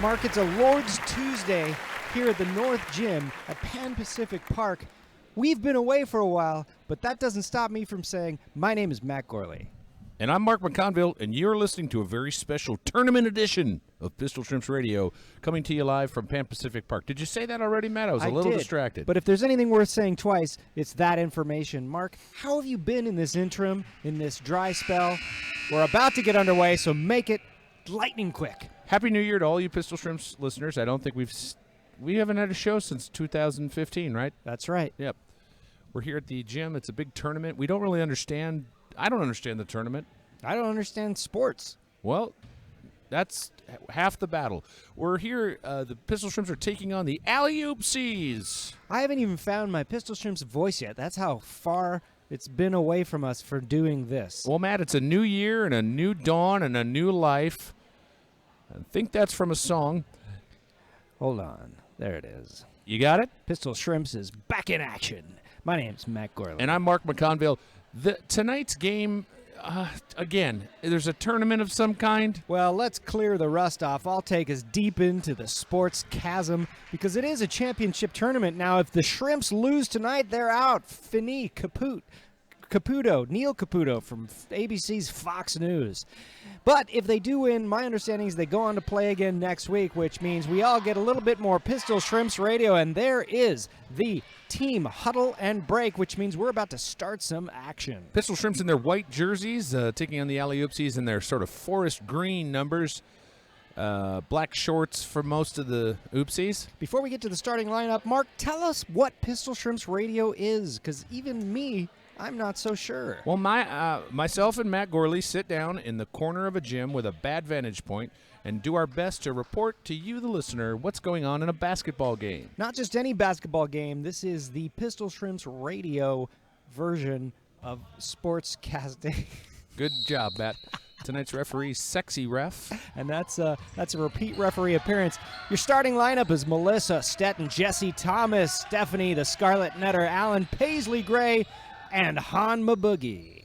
Mark, it's a Lord's Tuesday here at the North Gym at Pan Pacific Park. We've been away for a while, but that doesn't stop me from saying my name is Matt Gourley. And I'm Mark McConville, and you're listening to a very special tournament edition of Pistol Shrimps Radio, coming to you live from Pan Pacific Park. Did you say that already, Matt? I was a little distracted. But if there's anything worth saying twice, it's that information. Mark, how have you been in this interim, in this dry spell? We're about to get underway, so make it lightning quick. Happy New Year to all you Pistol Shrimps listeners. I don't think we haven't had a show since 2015, right? That's right. Yep. We're here at the gym. It's a big tournament. We don't really understand. I don't understand the tournament. I don't understand sports. Well, that's half the battle. We're here. The Pistol Shrimps are taking on the Alley Oopsies. I haven't even found my Pistol Shrimps voice yet. That's how far it's been away from us for doing this. Well, Matt, it's a new year and a new dawn and a new life. I think that's from a song. Hold on. There it is. You got it? Pistol Shrimps is back in action. My name's Matt Gourley. And I'm Mark McConville. Tonight's game, again, there's a tournament of some kind. Well, let's clear the rust off. I'll take us deep into the sports chasm because it is a championship tournament. Now, if the Shrimps lose tonight, they're out. Fini, kaput. Caputo, Neil Caputo from ABC's Fox News. But if they do win, my understanding is they go on to play again next week, which means we all get a little bit more Pistol Shrimps Radio, and there is the team huddle and break, which means we're about to start some action. Pistol Shrimps in their white jerseys, taking on the Alley Oopsies in their sort of forest green numbers. Black shorts for most of the Oopsies. Before we get to the starting lineup, Mark, tell us what Pistol Shrimps Radio is, because even me, I'm not so sure. Well, myself and Matt Gourley sit down in the corner of a gym with a bad vantage point and do our best to report to you, the listener, what's going on in a basketball game. Not just any basketball game. This is the Pistol Shrimps Radio version of sports casting. Good job, Matt. Tonight's referee, Sexy Ref. And that's a repeat referee appearance. Your starting lineup is Melissa Stetton, Jesse Thomas, Stephanie, the Scarlet Netter, Alan Paisley Gray, and Han Maboogie.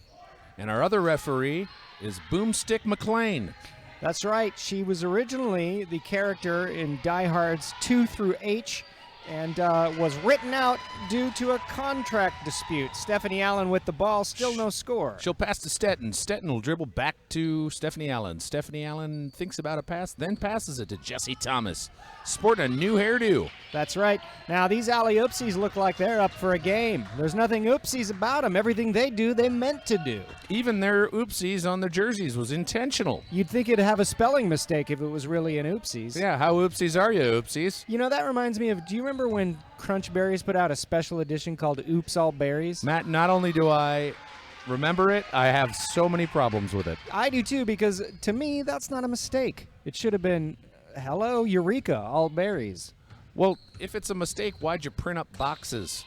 And our other referee is Boomstick McLean. That's right. She was originally the character in Die Hard's 2 through H and was written out due to a contract dispute. Stephanie Allen with the ball, still no score. She'll pass to Stetton. Stetton will dribble back to Stephanie Allen. Stephanie Allen thinks about a pass, then passes it to Jesse Thomas, sporting a new hairdo. That's right. Now, these Alley Oopsies look like they're up for a game. There's nothing oopsies about them. Everything they do, they meant to do. Even their oopsies on their jerseys was intentional. You'd think it'd have a spelling mistake if it was really an oopsies. Yeah, how oopsies are you, oopsies? You know, that reminds me of, do you remember when Crunch Berries put out a special edition called Oops All Berries? Matt, not only do I remember it, I have so many problems with it. I do too, because to me, that's not a mistake. It should have been, hello, Eureka, all berries. Well, if it's a mistake, why'd you print up boxes?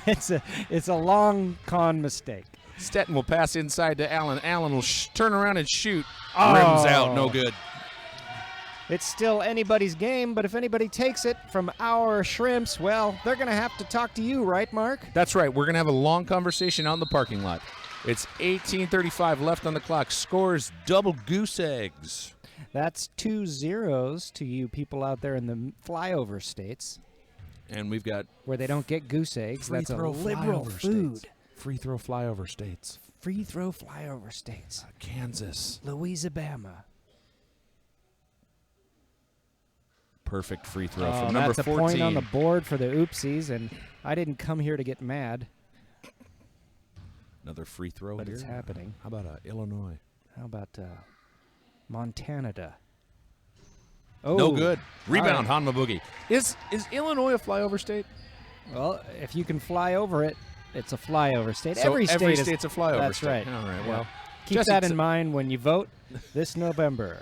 It's a long con mistake. Stetton will pass inside to Allen. Allen will turn around and shoot. Rims out, no good. It's still anybody's game, but if anybody takes it from our Shrimps, well, they're going to have to talk to you, right, Mark? That's right. We're going to have a long conversation out in the parking lot. It's 18:35 left on the clock. Scores double goose eggs. That's 2 zeros to you people out there in the flyover states. And we've got where they don't get goose eggs. That's a liberal food. Free throw flyover states. Free throw flyover states. Kansas. Louisiana. Perfect free throw from number 14. That's a point on the board for the Oopsies, and I didn't come here to get mad. Another free throw but here. It's happening. How about Illinois? How about Montana? Oh, no good. Rebound, right. Han Maboogie. Is Illinois a flyover state? Well, if you can fly over it, it's a flyover state. So every state's a flyover that's state. That's right. All right. Yeah. Well, keep that in mind when you vote this November.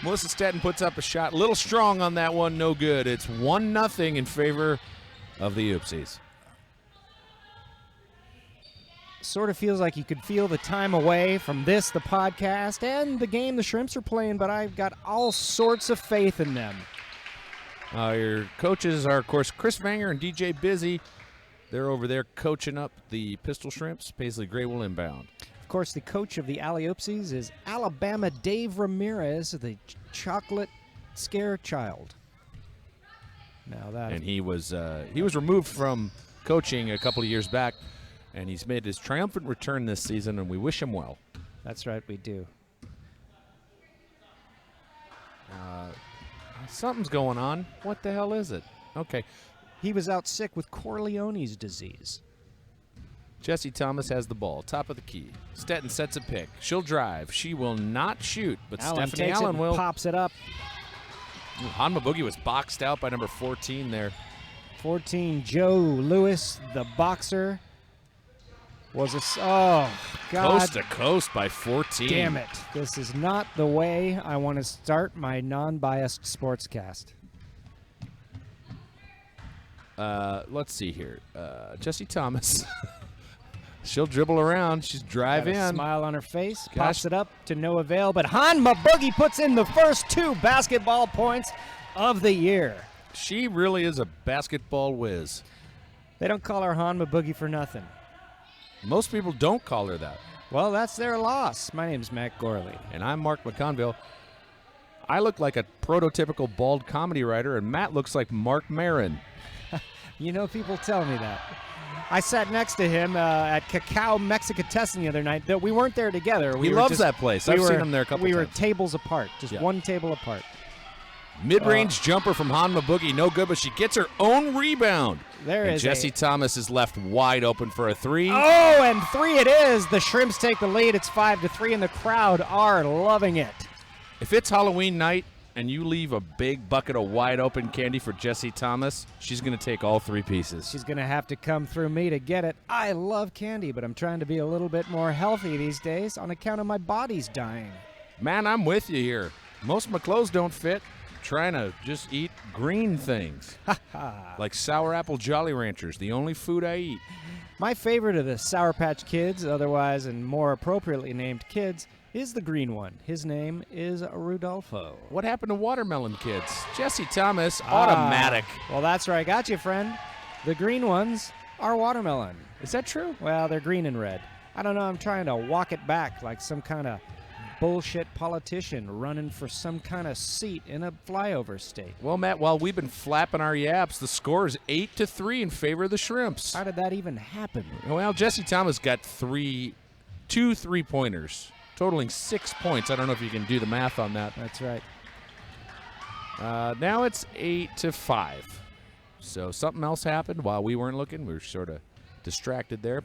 Melissa Stetton puts up a shot. A little strong on that one. No good. It's 1-0 in favor of the Oopsies. Sort of feels like you could feel the time away from this, the podcast, and the game the Shrimps are playing, but I've got all sorts of faith in them. Your coaches are, of course, Chris Vanger and DJ Busy. They're over there coaching up the Pistol Shrimps. Paisley Gray will inbound. Of course, the coach of the Alley Oopsies is Alabama Dave Ramirez, the chocolate scare child. Now that and he was removed from coaching a couple of years back, and he's made his triumphant return this season, and we wish him well. That's right, we do. Something's going on. What the hell is it? Okay. He was out sick with Corleone's disease. Jessie Thomas has the ball, top of the key. Stetton sets a pick. She'll drive. She will not shoot, but Stephanie Allen will. Pops it up. Hanma Boogie was boxed out by number 14 there. 14, Joe Lewis, the boxer, was oh, God. Coast to coast by 14. Damn it. This is not the way I want to start my non-biased sportscast. Let's see here. Jessie Thomas. She'll dribble around. She's drive Got a in. Smile on her face. Pops it up to no avail. But Hanma Boogie puts in the first 2 basketball points of the year. She really is a basketball whiz. They don't call her Hanma Boogie for nothing. Most people don't call her that. Well, that's their loss. My name's Matt Gourley. And I'm Mark McConville. I look like a prototypical bald comedy writer, and Matt looks like Mark Maron. You know, people tell me that. I sat next to him at Cacao Mexicatessen the other night. We weren't there together. He loves that place. I've seen him there a couple times. We were tables apart, just one table apart. Mid-range jumper from Hanma Boogie, no good, but she gets her own rebound. And Jessie Thomas is left wide open for a 3. Oh, and 3 it is. The Shrimps take the lead. It's 5-3, and the crowd are loving it. If it's Halloween night and you leave a big bucket of wide open candy for Jessie Thomas, she's going to take all 3 pieces. She's going to have to come through me to get it. I love candy, but I'm trying to be a little bit more healthy these days on account of my body's dying. Man, I'm with you here. Most of my clothes don't fit. Trying to just eat green things. Like Sour Apple Jolly Ranchers, the only food I eat. My favorite of the Sour Patch Kids, otherwise and more appropriately named kids, is the green one. His name is Rudolfo. What happened to Watermelon Kids? Jessie Thomas, automatic. Well, that's where I got you, friend. The green ones are watermelon. Is that true? Well, they're green and red. I don't know. I'm trying to walk it back like some kind of bullshit politician running for some kind of seat in a flyover state. Well, Matt, while we've been flapping our yaps, the score is 8-3 in favor of the Shrimps. How did that even happen? Well, Jessie Thomas got 2 3-pointers, totaling 6 points. I don't know if you can do the math on that. That's right. Now it's 8-5. So something else happened while we weren't looking. We were sort of distracted there.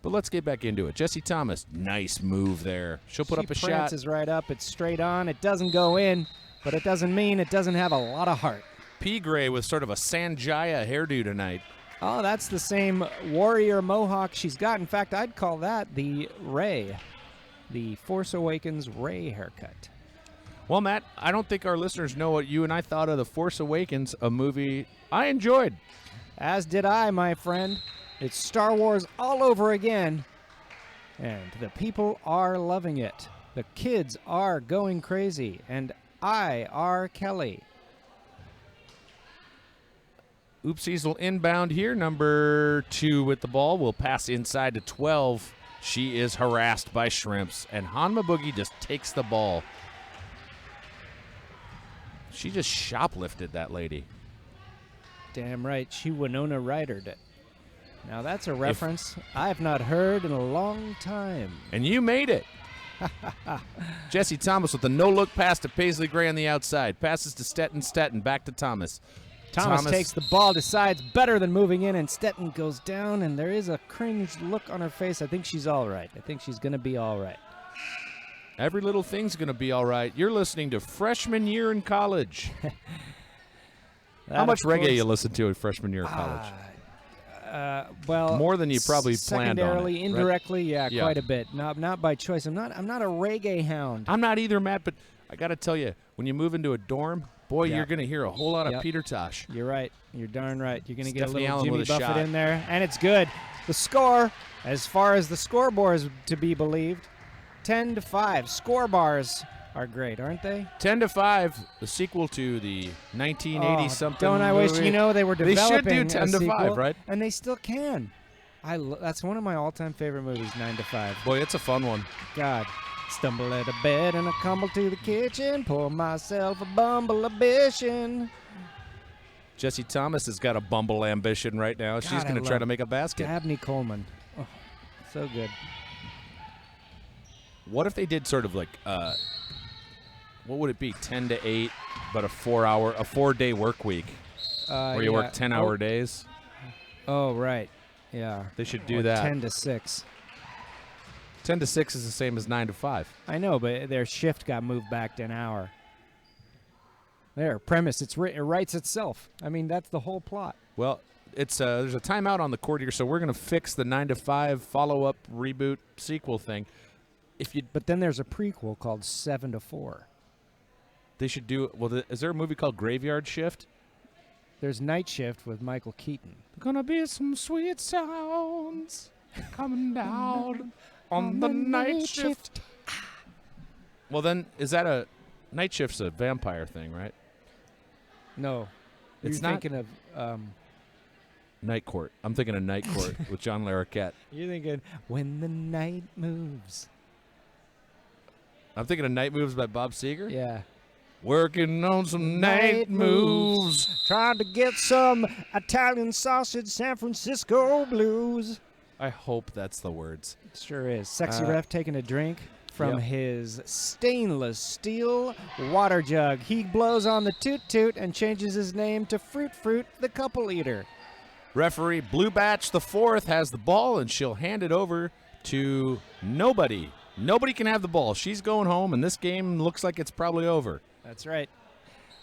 But let's get back into it. Jessie Thomas, nice move there. She'll put up a shot. She prances right up. It's straight on. It doesn't go in, but it doesn't mean it doesn't have a lot of heart. P. Gray with sort of a Sanjaya hairdo tonight. Oh, that's the same warrior mohawk she's got. In fact, I'd call that the Rey, the Force Awakens Rey haircut. Well, Matt, I don't think our listeners know what you and I thought of The Force Awakens, a movie I enjoyed. As did I, my friend. It's Star Wars all over again, and the people are loving it. The kids are going crazy, and I are Kelly. Oopsies will inbound here. Number 2 with the ball will pass inside to 12. She is harassed by Shrimps, and Hanma Boogie just takes the ball. She just shoplifted that lady. Damn right. She Winona Ryder'd it. Now that's a reference I've not heard in a long time. And you made it. Jessie Thomas with a no-look pass to Paisley Gray on the outside. Passes to Stetton, back to Thomas. Thomas takes the ball, decides better than moving in, and Stetton goes down, and there is a cringed look on her face. I think she's all right. I think she's going to be all right. Every little thing's going to be all right. You're listening to Freshman Year in College. How much reggae you listen to in freshman year of college? Well, more than you probably planned on. Secondarily, indirectly, right? yeah, quite a bit. Not by choice. I'm not a reggae hound. I'm not either, Matt. But I got to tell you, when you move into a dorm, boy, you're going to hear a whole lot of Peter Tosh. You're right. You're darn right. You're going to get a little Allen Jimmy with a Buffett shot in there, and it's good. The score, as far as the scoreboard is to be believed, 10-5. Score bars are great, aren't they? 10-5, the sequel to the 1980-something. Don't I wish they were developing They should do 10-5, right? And they still can. That's one of my all-time favorite movies, 9 to 5. Boy, it's a fun one. God, Stumble at a bed and I tumble to the kitchen. Pour myself a bumble ambition. Jesse Thomas has got a bumble ambition right now. She's going to try to make a basket. Dabney Coleman. Oh, so good. What if they did sort of like, what would it be, 10 to 8, but a 4-day work week where you work 10-hour days? Oh, right. Yeah. They should do or that. 10 to 6. 10 to 6 is the same as 9 to 5. I know, but their shift got moved back to an hour. There, premise. It writes itself. I mean, that's the whole plot. Well, it's there's a timeout on the court here, so we're going to fix the 9 to 5 follow-up reboot sequel thing. But then there's a prequel called 7 to 4. They should do. Well, is there a movie called Graveyard Shift? There's Night Shift with Michael Keaton. Gonna be some sweet sounds coming down on the night shift. Well, then, is that a Night Shift's a vampire thing, right? No, It's you're not? thinking of. Night Court. I'm thinking of Night Court with John Larroquette. You're thinking when the night moves. I'm thinking of Night Moves by Bob Seger. Yeah. Working on some night moves. Trying to get some Italian sausage, San Francisco blues. I hope that's the words. It sure is. Sexy Ref taking a drink from Yep. his stainless steel water jug. He blows on the toot-toot and changes his name to Fruit the Couple Eater. Referee Blue Batch the fourth has the ball, and she'll hand it over to nobody. Nobody can have the ball. She's going home, and this game looks like it's probably over. That's right.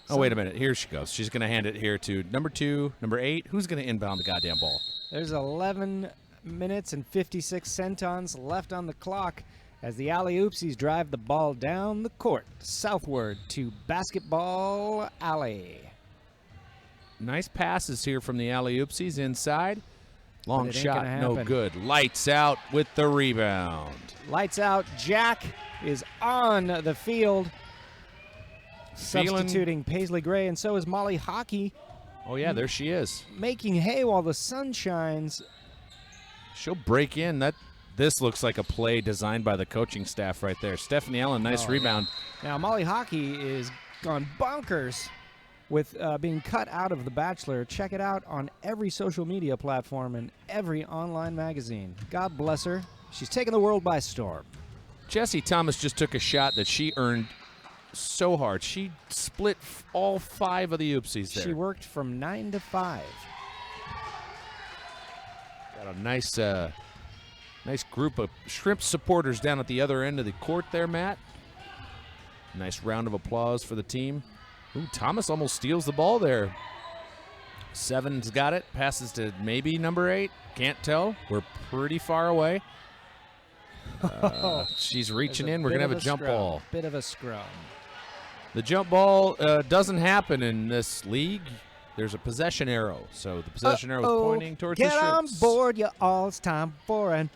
Oh, wait a minute. Here she goes. She's going to hand it here to number 2, number 8. Who's going to inbound the goddamn ball? There's 11 minutes and 56 centons left on the clock as the Alley Oopsies drive the ball down the court southward to Basketball Alley. Nice passes here from the Alley Oopsies inside. Long But it ain't shot, gonna no happen. good. Lights out with the rebound. Lights out. Jack is on the field. Substituting Paisley Gray, and so is Molly Hockey, Oh, yeah, there she is. making hay while the sun shines. She'll break in. This looks like a play designed by the coaching staff right there. Stephanie Allen, nice rebound. Now, Molly Hockey is gone bonkers with being cut out of The Bachelor. Check it out on every social media platform and every online magazine. God bless her. She's taken the world by storm. Jessie Thomas just took a shot that she earned so hard. She split all 5 of the Oopsies there. She worked from 9 to 5. Got a nice group of Shrimp supporters down at the other end of the court there, Matt. Nice round of applause for the team. Ooh, Thomas almost steals the ball there. 7's got it. Passes to maybe number 8. Can't tell. We're pretty far away. She's reaching in. We're going to have a jump ball. Bit of a scrum. The jump ball doesn't happen in this league. There's a possession arrow. So the possession arrow is pointing towards the Get Shrimps. on board, you all. It's time for an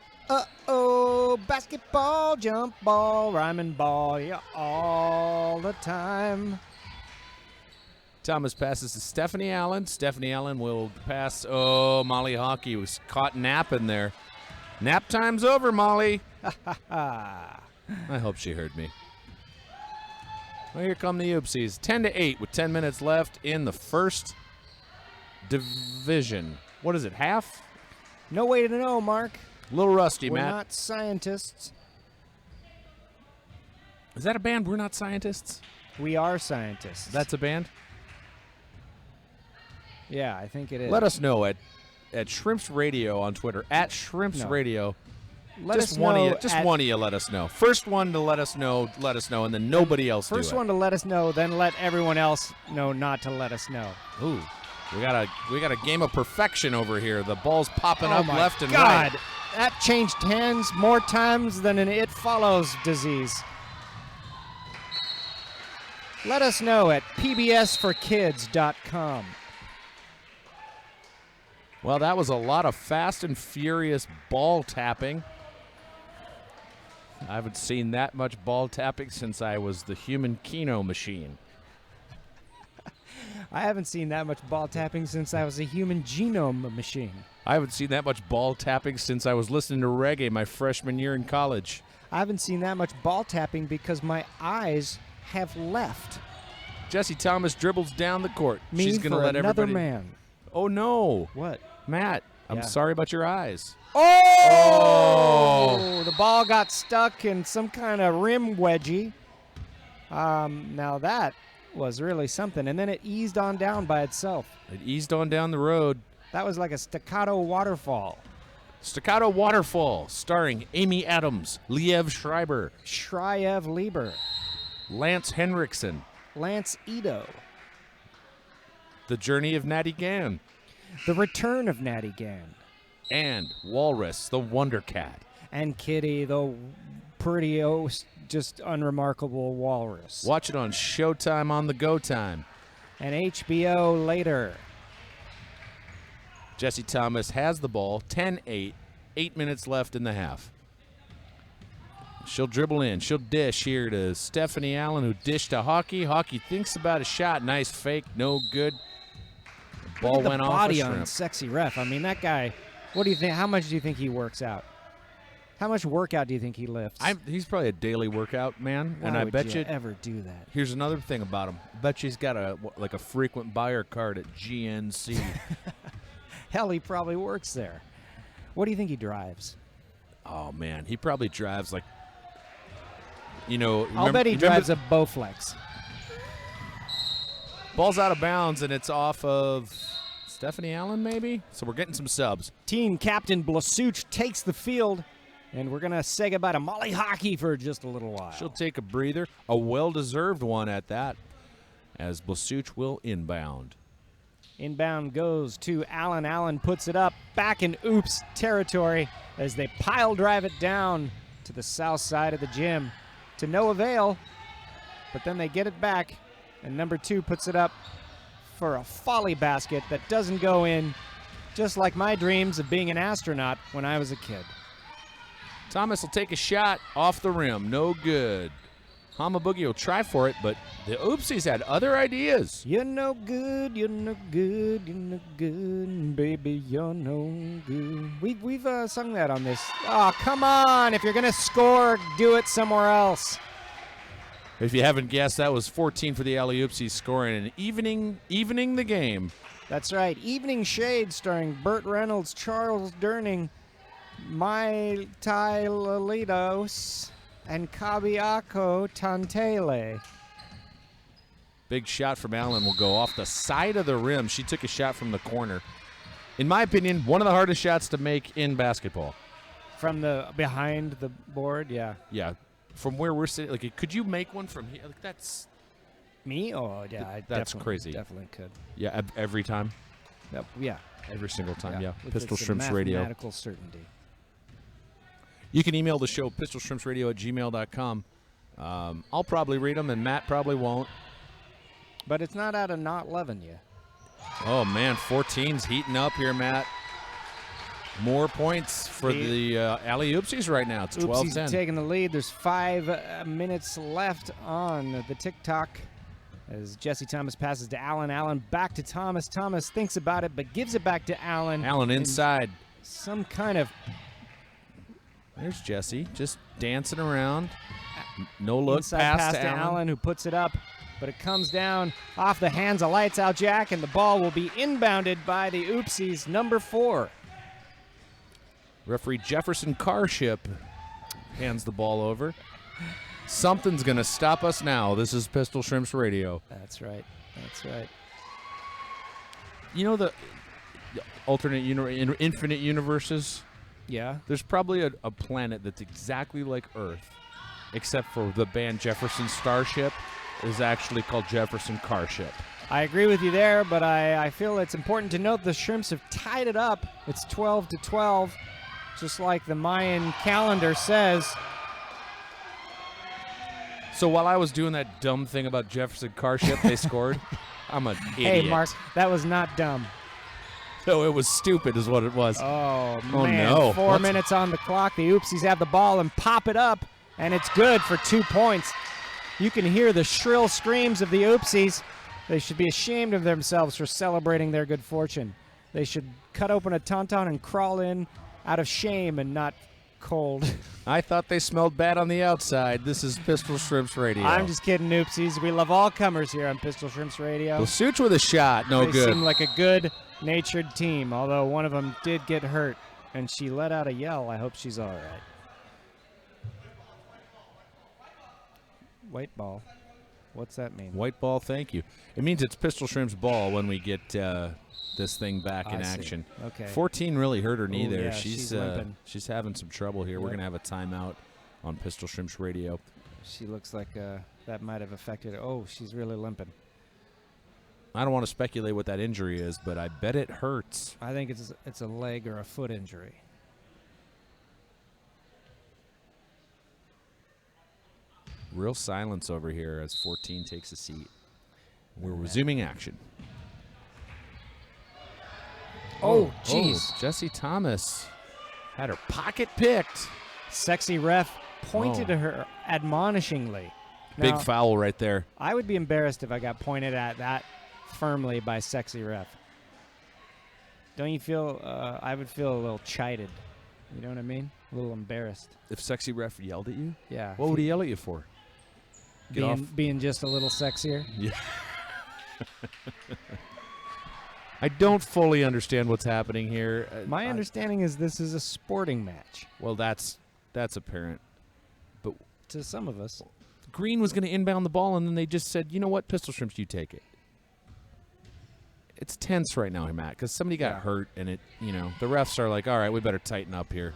basketball, jump ball, rhyming ball, you all the time. Thomas passes to Stephanie Allen. Stephanie Allen will pass. Oh, Molly Hockey was caught napping there. Nap time's over, Molly. I hope she heard me. Well, here come the Oopsies. 10 to 8 with 10 minutes left in the first division. What is it, half? No way to know, Mark. A little rusty, We're Matt. not scientists. Is that a band? We're not scientists? We are scientists. That's a band? Yeah, I think it is. Let us know at Shrimps Radio on Twitter. At Shrimps No. Radio. Let Just us one know of you. Just at- one of you let us know. First one to let us know, and then nobody else do it. First one to let us know, then let everyone else know not to let us know. Ooh, we got a game of perfection over here. The ball's popping Oh up my left and God. right. That changed hands more times than an It Follows disease. Let us know at pbsforkids.com. Well, that was a lot of fast and furious ball tapping. I haven't seen that much ball tapping since I was the human Keno machine. I haven't seen that much ball tapping since I was a human genome machine. I haven't seen that much ball tapping since I was listening to reggae my freshman year in college. I haven't seen that much ball tapping because my eyes have left. Jessie Thomas dribbles down the court. Me She's going to for let another everybody. man. Oh, no. What? Matt, I'm Yeah. sorry about your eyes. Oh! The ball got stuck in some kind of rim wedgie. Now that was really something. And then it eased on down by itself. It eased on down the road. That was like a staccato waterfall. Staccato Waterfall, starring Amy Adams, Liev Schreiber, Shriev Lieber, Lance Henriksen, Lance Ito, The Journey of Natty Gann, The Return of Natty Gann, and Walrus, the Wonder Cat. and Kitty, the pretty, just unremarkable walrus. Watch it on Showtime on the Go Time. And HBO later. Jessie Thomas has the ball, 10-8, 8 minutes left in the half. She'll dribble in. She'll dish here to Stephanie Allen, who dished to Hockey. Hockey thinks about a shot. Nice fake. No good. The ball Look at went the off body a on shrimp. Sexy Ref. I mean, that guy, what do you think? How much do you think he works out? How much workout do you think he lifts? He's probably a daily workout man, Why and I would bet you ever do that? here's another thing about him. I bet you he's got a frequent buyer card at GNC. Hell, he probably works there. What do you think he drives? Oh man, he probably drives like, I'll bet he drives a Bowflex. Ball's out of bounds, and it's off of Stephanie Allen, maybe? So we're getting some subs. Team captain Blasuch takes the field, and we're going to say goodbye to Molly Hockey for just a little while. She'll take a breather, a well-deserved one at that, as Blasuch will inbound. Inbound goes to Allen. Allen puts it up back in Oops territory as they pile drive it down to the south side of the gym to no avail, but then they get it back, and number 2 puts it up for a folly basket that doesn't go in, just like my dreams of being an astronaut when I was a kid. Thomas will take a shot off the rim. No good. Hama Boogie will try for it, but the Oopsies had other ideas. You're no good, you're no good, you're no good, baby, you're no good. We've sung that on this. Oh, come on. If you're going to score, do it somewhere else. If you haven't guessed, that was 14 for the Alley Oopsies, scoring and evening the game. That's right. Evening Shade starring Burt Reynolds, Charles Durning, Mai Tai Lalitos, and Kabiako Tantele. Big shot from Allen will go off the side of the rim. She took a shot from the corner. In my opinion, one of the hardest shots to make in basketball. From the behind the board, yeah. Yeah, from where we're sitting, like, could you make one from here? Like, that's Me? Oh, yeah. I That's definitely- crazy. Definitely could. yeah, every time, Yep, yeah. every single time. Yeah, With Pistol it's a Shrimps Radio. mathematical certainty. You can email the show, pistolshrimpsradio@gmail.com. I'll probably read them, and Matt probably won't. But it's not out of not loving you. Oh, man, 14's heating up here, Matt. More points for the Alley Oopsies right now. It's Oopsies 12-10. taking the lead. There's 5 minutes left on the TikTok as Jessie Thomas passes to Allen. Allen back to Thomas. Thomas thinks about it but gives it back to Allen. Allen in inside. some kind of There's Jessie just dancing around. No look, inside pass to Allen. Allen, who puts it up. But it comes down off the hands of Lights Out Jack, and the ball will be inbounded by the Oopsies, number 4. Referee Jefferson Carship hands the ball over. Something's going to stop us now. This is Pistol Shrimps Radio. That's right. That's right. You know the alternate infinite universes? Yeah. There's probably a planet that's exactly like Earth, except for the band Jefferson Starship is actually called Jefferson Carship. I agree with you there, but I feel it's important to note the Shrimps have tied it up. It's 12-12, just like the Mayan calendar says. So while I was doing that dumb thing about Jefferson Carship, they scored. I'm an idiot. Hey, Mark, that was not dumb. No, it was stupid is what it was. Oh, Oh, man. no. 4 What's- minutes on the clock. The Oopsies have the ball and pop it up, and it's good for 2 points. You can hear the shrill screams of the Oopsies. They should be ashamed of themselves for celebrating their good fortune. They should cut open a tauntaun and crawl in out of shame and not cold. I thought they smelled bad on the outside. This is Pistol Shrimps Radio. I'm just kidding, Oopsies. We love all comers here on Pistol Shrimps Radio. Lasuch with a shot. No They good. seem like a good-natured team, although one of them did get hurt, and she let out a yell. I hope she's all right. White ball. What's that mean? White ball, thank you. It means it's Pistol Shrimps ball when we get this thing back in I see. action. Okay. 14 really hurt her knee Ooh, there. yeah, she's limping. having some trouble here. We're Yep. going to have a timeout on Pistol Shrimps Radio. She looks like that might have affected. Oh, she's really limping. I don't want to speculate what that injury is, but I bet it hurts. I think it's a leg or a foot injury. Real silence over here as 14 takes a seat. We're resuming action. Oh, jeez. Jessie Thomas had her pocket picked. Sexy ref pointed Oh. to her admonishingly. Big Now, foul right there. I would be embarrassed if I got pointed at that firmly by sexy ref. Don't you feel? I would feel a little chided. You know what I mean? A little embarrassed. If sexy ref yelled at you, Yeah. what would he yell at you for? Get off. Being just a little sexier. Yeah. I don't fully understand what's happening here. My understanding is this is a sporting match Well, that's apparent. But to some of us. Green was going to inbound the ball, and then they just said, you know what, Pistol Shrimps, you take it. It's tense right now, Matt, because somebody got hurt, and the refs are like, all right, we better tighten up here.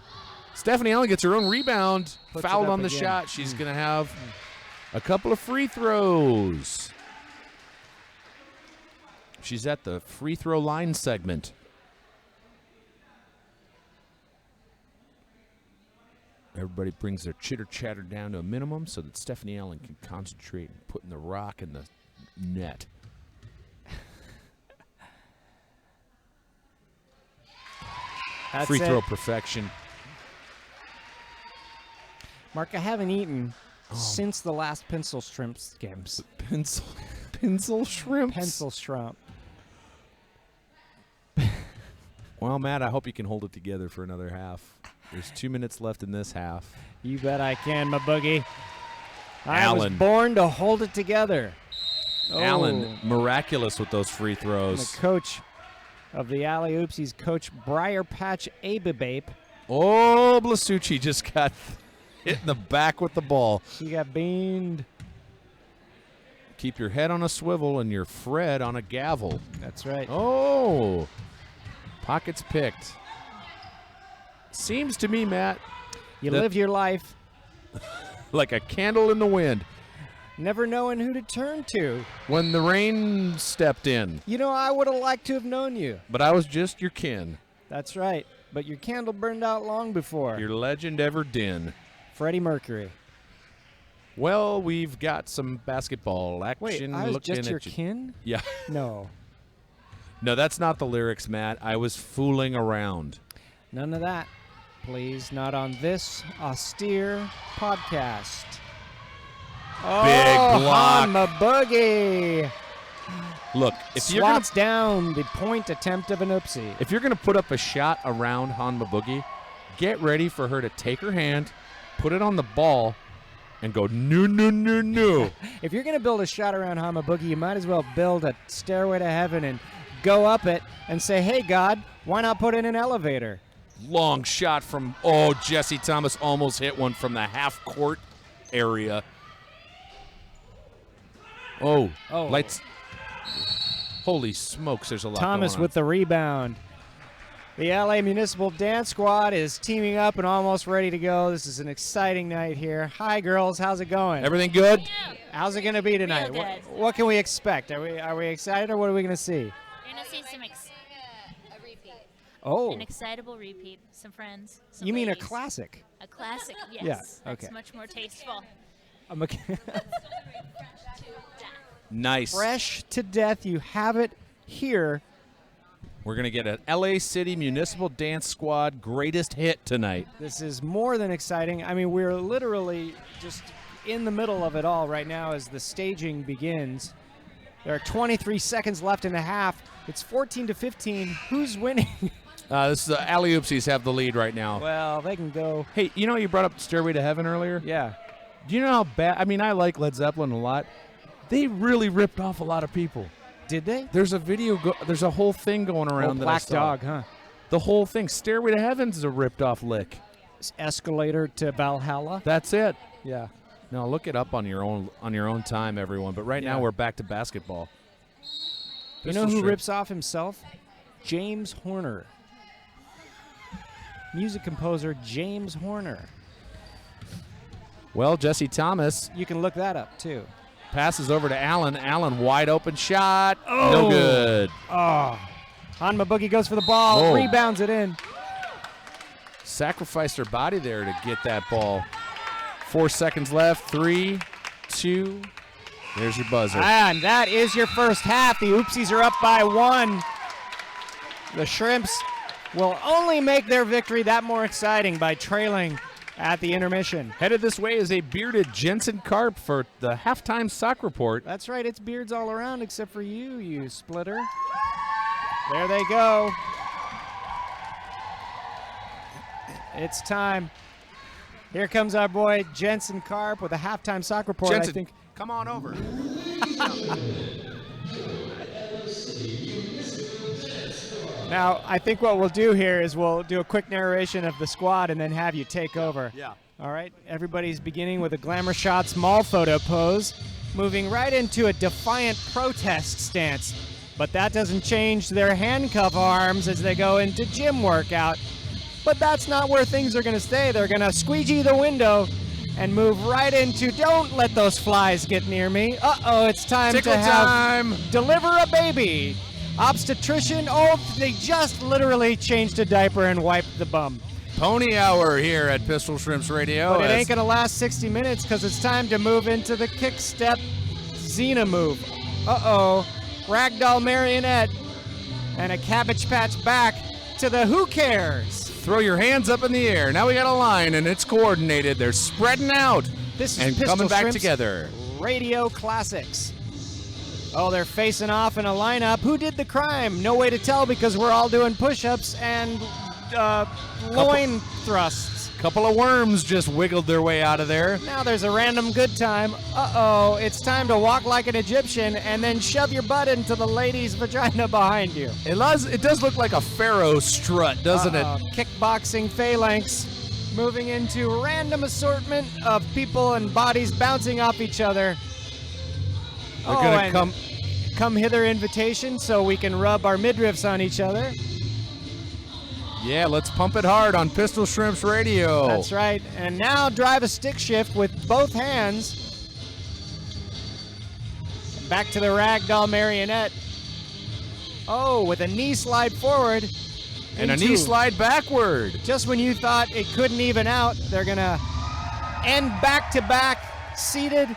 Stephanie Allen gets her own rebound, Puts it fouled up on the again. shot. She's going to have a couple of free throws. She's at the free throw line segment. Everybody brings their chitter-chatter down to a minimum so that Stephanie Allen can concentrate on putting the rock in the net. That's Free it. throw perfection. Mark, I haven't eaten since the last Pencil Shrimps games. Pencil shrimps. Pencil Shrimp. Well, Matt, I hope you can hold it together for another half. There's 2 minutes left in this half. You bet I can, my boogie. I Allen. was born to hold it together. Allen, miraculous with those free And throws. the coach of the Alley Oopsies, Coach Briar Patch Abebape. Oh, Blasucci just got hit in the back with the ball. She got beamed. Keep your head on a swivel and your Fred on a gavel. That's right. Oh, pockets picked. Seems to me, Matt, You that- live your life like a candle in the wind never knowing who to turn to. when the rain stepped in. You know, I would have liked to have known you. But I was just your kin, That's right. But your candle burned out long before. your legend ever din. Freddie Mercury. Well, we've got some basketball action. Wait, I was looking just at your you. kin? Yeah. No. No, that's not the lyrics, Matt. I was fooling around. None of that, please. Not on this austere podcast. Oh, block. on my boogie. Look, if you're gonna Swats down the point attempt of an oopsie. if you're gonna put up a shot around Hanma Boogie, get ready for her to take her hand, put it on the ball, and go no. If you're going to build a shot around Hama Boogie, you might as well build a stairway to heaven and go up it and say, hey, God, why not put in an elevator? Long shot from Jessie Thomas almost hit one from the half court area. Oh, lights. Holy smokes, there's a lot Thomas going on. with the rebound. The LA Municipal Dance Squad is teaming up and almost ready to go. This is an exciting night here. Hi, girls. How's it going? Everything good? How's it going to be tonight? Real What, good. what can we expect? Are we excited, or what are we going to see? You're gonna see some A repeat. Oh, an excitable repeat, some friends. Some you mean a ladies. classic? A classic, yes. Yeah, That's okay. much more tasteful. Nice. Fresh to death. You have it here. We're going to get an LA City Municipal Dance Squad greatest hit tonight. This is more than exciting. I mean, we're literally just in the middle of it all right now as the staging begins. There are 23 seconds left in the half. It's 14-15. Who's winning? This is the Alley Oopsies have the lead right now. Well, they can go. Hey, you know you brought up Stairway to Heaven earlier? Yeah. Do you know how bad? I mean, I like Led Zeppelin a lot. They really ripped off a lot of people. Did they? There's a video. There's a whole thing going around. Black Dog, huh? The whole thing. Stairway to Heaven's a ripped off lick. Escalator to Valhalla. That's it. Yeah. No, look it up on your own time, everyone. But right now we're back to basketball. You know who rips off himself? James Horner. Music composer James Horner. Well, Jesse Thomas You can look that up too. passes over to Allen. Allen, wide open shot. Oh. No good. Oh. Hanma Boogie goes for the ball, Whoa. rebounds it in. Sacrificed her body there to get that ball. 4 seconds left. 3, 2. There's your buzzer. And that is your first half. The Oopsies are up by 1. The Shrimps will only make their victory that more exciting by trailing at the intermission. Headed this way is a bearded Jensen Karp for the halftime sock report. That's right, it's beards all around except for you, you splitter. There they go. It's time. Here comes our boy Jensen Karp with a halftime sock report. Jensen, I think. come on over. Now, I think what we'll do here is we'll do a quick narration of the squad and then have you take over. Yeah. All right, everybody's beginning with a glamour shots mall photo pose, moving right into a defiant protest stance. But that doesn't change their handcuff arms as they go into gym workout. But that's not where things are going to stay. They're going to squeegee the window and move right into, don't let those flies get near me. Uh-oh, it's time Tickle to have time. deliver a baby. Obstetrician, oh, they just literally changed a diaper and wiped the bum. Pony hour here at Pistol Shrimps Radio. But it ain't going to last 60 minutes because it's time to move into the kick step Xena move. Uh-oh, ragdoll marionette and a Cabbage Patch back to the who cares. Throw your hands up in the air. Now we got a line and it's coordinated. They're spreading out This is and Pistol coming back Shrimps together. Radio Classics. Oh, they're facing off in a lineup. Who did the crime? No way to tell because we're all doing push-ups and loin thrusts. Couple of worms just wiggled their way out of there. Now there's a random good time. Uh-oh, it's time to walk like an Egyptian and then shove your butt into the lady's vagina behind you. It does look like a pharaoh strut, doesn't it? Kickboxing phalanx moving into random assortment of people and bodies bouncing off each other. They're gonna and come hither invitation so we can rub our midriffs on each other. Yeah, let's pump it hard on Pistol Shrimps Radio. That's right. And now drive a stick shift with both hands. Back to the ragdoll marionette. Oh, with a knee slide forward. And a into- knee slide backward. Just when you thought it couldn't even out, they're going to end back-to-back, seated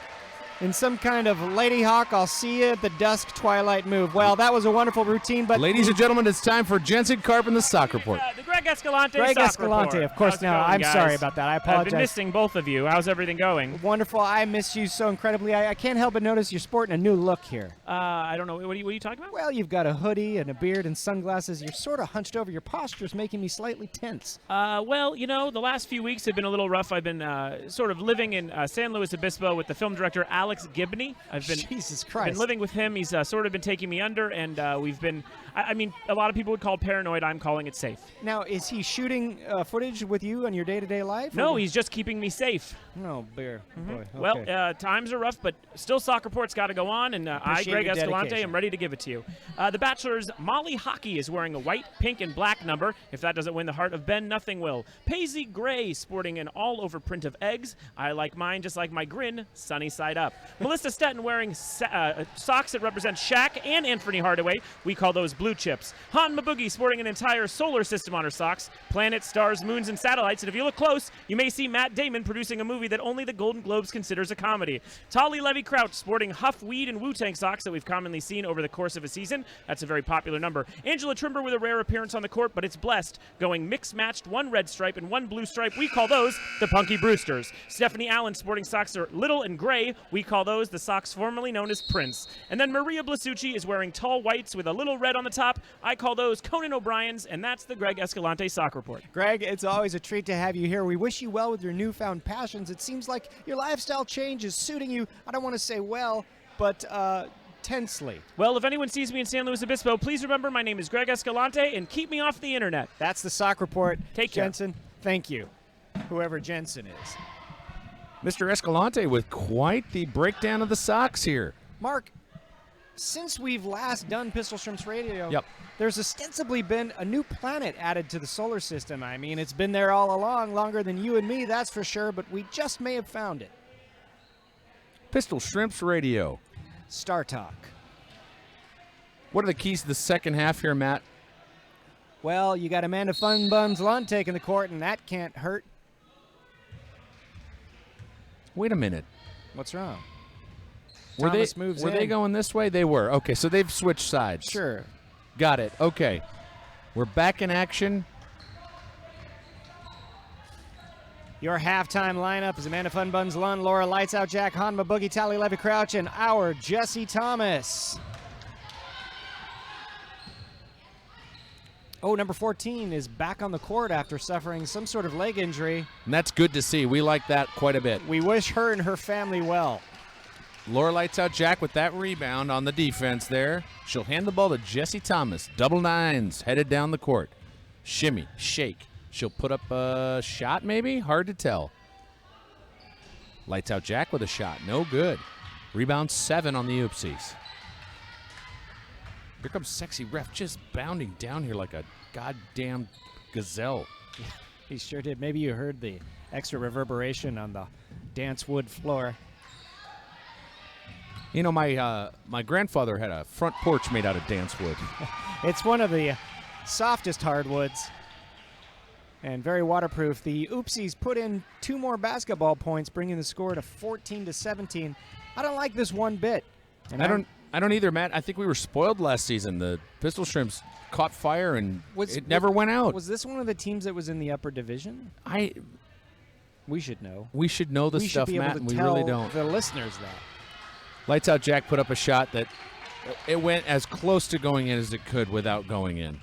in some kind of Lady Hawk, I'll see you at the dusk twilight move. Well, that was a wonderful routine, but... Ladies and gentlemen, it's time for Jensen Karp and the sock report. The Greg Escalante Greg sock Escalante, report. of course. How's it Now, going, I'm guys? sorry about that. I I've apologize. been missing both of you. How's everything going? Wonderful. I miss you so incredibly. I can't help but notice you're sporting a new look here. I don't know. What are you talking about? Well, you've got a hoodie and a beard and sunglasses. You're sort of hunched over. Your posture's making me slightly tense. Well, you know, the last few weeks have been a little rough. I've been sort of living in San Luis Obispo with the film director Alex Gibney. I've been Jesus been Christ. living with him. He's sort of been taking me under, and we've been. I mean, a lot of people would call it paranoid. I'm calling it safe. Now, is he shooting footage with you in your day-to-day life? No, or- he's just keeping me safe. No, bear. Boy, okay. Well, times are rough, but still soccer report's got to go on, and I, Appreciate Greg your Escalante, dedication. am ready to give it to you. The Bachelor's Molly Hockey is wearing a white, pink, and black number. If that doesn't win the heart of Ben, nothing will. Paisley Gray sporting an all-over print of eggs. I like mine just like my grin, sunny side up. Melissa Stetton wearing socks that represent Shaq and Anthony Hardaway. We call those blue chips. Han Maboogie sporting an entire solar system on her socks. Planets, stars, moons, and satellites. And if you look close, you may see Matt Damon producing a movie that only the Golden Globes considers a comedy. Tali Levy Crouch sporting Huff, Weed, and Wu-Tang socks that we've commonly seen over the course of a season. That's a very popular number. Angela Trimber with a rare appearance on the court, but it's blessed, going mixed-matched, one red stripe and one blue stripe. We call those the Punky Brewsters. Stephanie Allen sporting socks that are little and gray. We We call those the socks formerly known as Prince. And then Maria Blasucci is wearing tall whites with a little red on the top. I call those Conan O'Brien's, and that's the Greg Escalante Sock Report. Greg, it's always a treat to have you here. We wish you well with your newfound passions. It seems like your lifestyle change is suiting you. I don't want to say well, but tensely. Well, if anyone sees me in San Luis Obispo, please remember my name is Greg Escalante, and keep me off the internet. That's the Sock Report. Take care. Jensen, thank you. Whoever Jensen is. Mr. Escalante with quite the breakdown of the Sox here. Mark, since we've last done Pistol Shrimps Radio, Yep. there's ostensibly been a new planet added to the solar system. I mean, it's been there all along, longer than you and me, that's for sure, but we just may have found it. Pistol Shrimps Radio. Star Talk. What are the keys to the second half here, Matt? Well, you got Amanda Fun Buns Lund taking the court, and that can't hurt. Wait a minute. What's wrong? Were Thomas moves they in. going this way? They were. Okay, so they've switched sides. Sure. Got it. Okay. We're back in action. Your halftime lineup is Amanda Fun Buns Lund, Laura Lights Out Jack, Hanma Boogie, Tally Levy Crouch, and our Jesse Thomas. Oh, number 14 is back on the court after suffering some sort of leg injury. And that's good to see. We like that quite a bit. We wish her and her family well. Laura Lights Out Jack with that rebound on the defense there. She'll hand the ball to Jesse Thomas. Double nines headed down the court. Shimmy, shake. She'll put up a shot maybe? Hard to tell. Lights Out Jack with a shot. No good. Rebound 7 on the Oopsies. Here comes Sexy Ref just bounding down here like a goddamn gazelle. He sure did. Maybe you heard the extra reverberation on the dance wood floor. You know, my grandfather had a front porch made out of dance wood. It's one of the softest hardwoods and very waterproof. The Oopsies put in 2 more basketball points, bringing the score to 14-17. I don't like this one bit. And I don't either, Matt. I think we were spoiled last season. The Pistol Shrimps caught fire and it never went out. Was this one of the teams that was in the upper division? We should know. We should know this We stuff, should be able Matt, to and we tell really don't. the listeners that. Lights Out Jack put up a shot that it went as close to going in as it could without going in.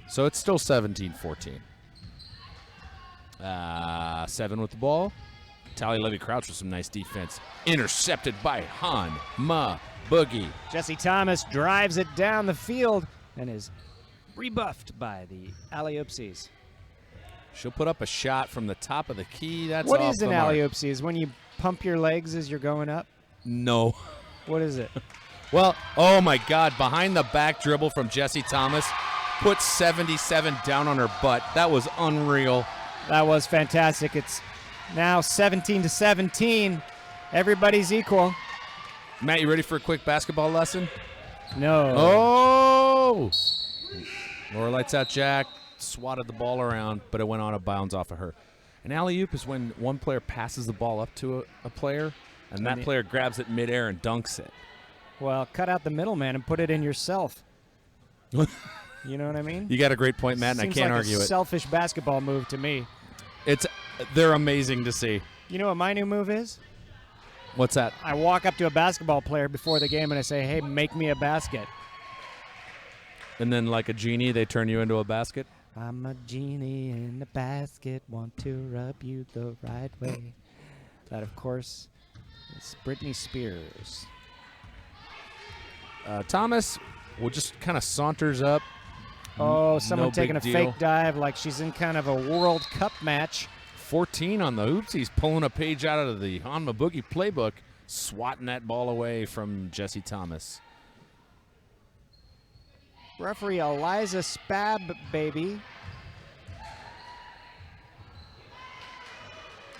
So it's still 17-14. 7 with the ball. Tally Levy Crouch with some nice defense. Intercepted by Hanma Boogie. Jesse Thomas drives it down the field and is rebuffed by the Alley Oopsies. She'll put up a shot from the top of the key. That's What off is the an mark. Alley Oopsie? Is when you pump your legs as you're going up? No. What is it? Well, oh my God, behind the back dribble from Jesse Thomas. Put 77 down on her butt. That was unreal. That was fantastic. It's now 17-17. Everybody's equal. Matt, you ready for a quick basketball lesson? No. Oh! Laura Lights Out Jack swatted the ball around, but it went on a bounds off of her. An alley-oop is when one player passes the ball up to a player, and that player grabs it midair and dunks it. Well, cut out the middleman and put it in yourself. You know what I mean? You got a great point, Matt, and Seems I can't like argue a it. selfish basketball move to me. They're amazing to see. You know what my new move is? What's that? I walk up to a basketball player before the game and I say, hey, make me a basket. And then like a genie, they turn you into a basket? I'm a genie in the basket, want to rub you the right way. That, of course, is Britney Spears. Thomas just kind of saunters up. Oh, someone No taking a big deal. fake dive like she's in kind of a World Cup match. 14 on the Oopsies, pulling a page out of the Hanma Boogie playbook, swatting that ball away from Jesse Thomas. Referee Eliza Spab, baby.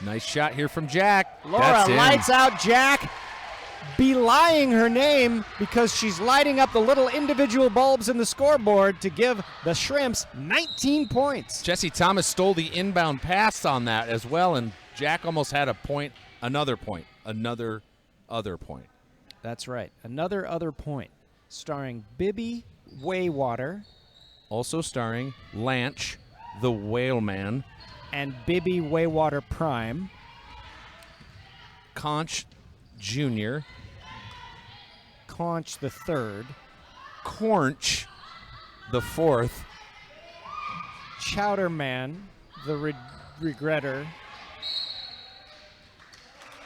Nice shot here from Jack. Laura That's in. Lights Out Jack, belying her name because she's lighting up the little individual bulbs in the scoreboard to give the Shrimps 19 points. Jesse Thomas stole the inbound pass on that as well, and Jack almost had a point, another point, another other point. That's right. Another other point, starring Bibby Waywater Also starring Lanch, the Whale Man, and Bibby Waywater Prime. Conch, Jr., Conch the third, Cornch the fourth, Chowderman the regretter,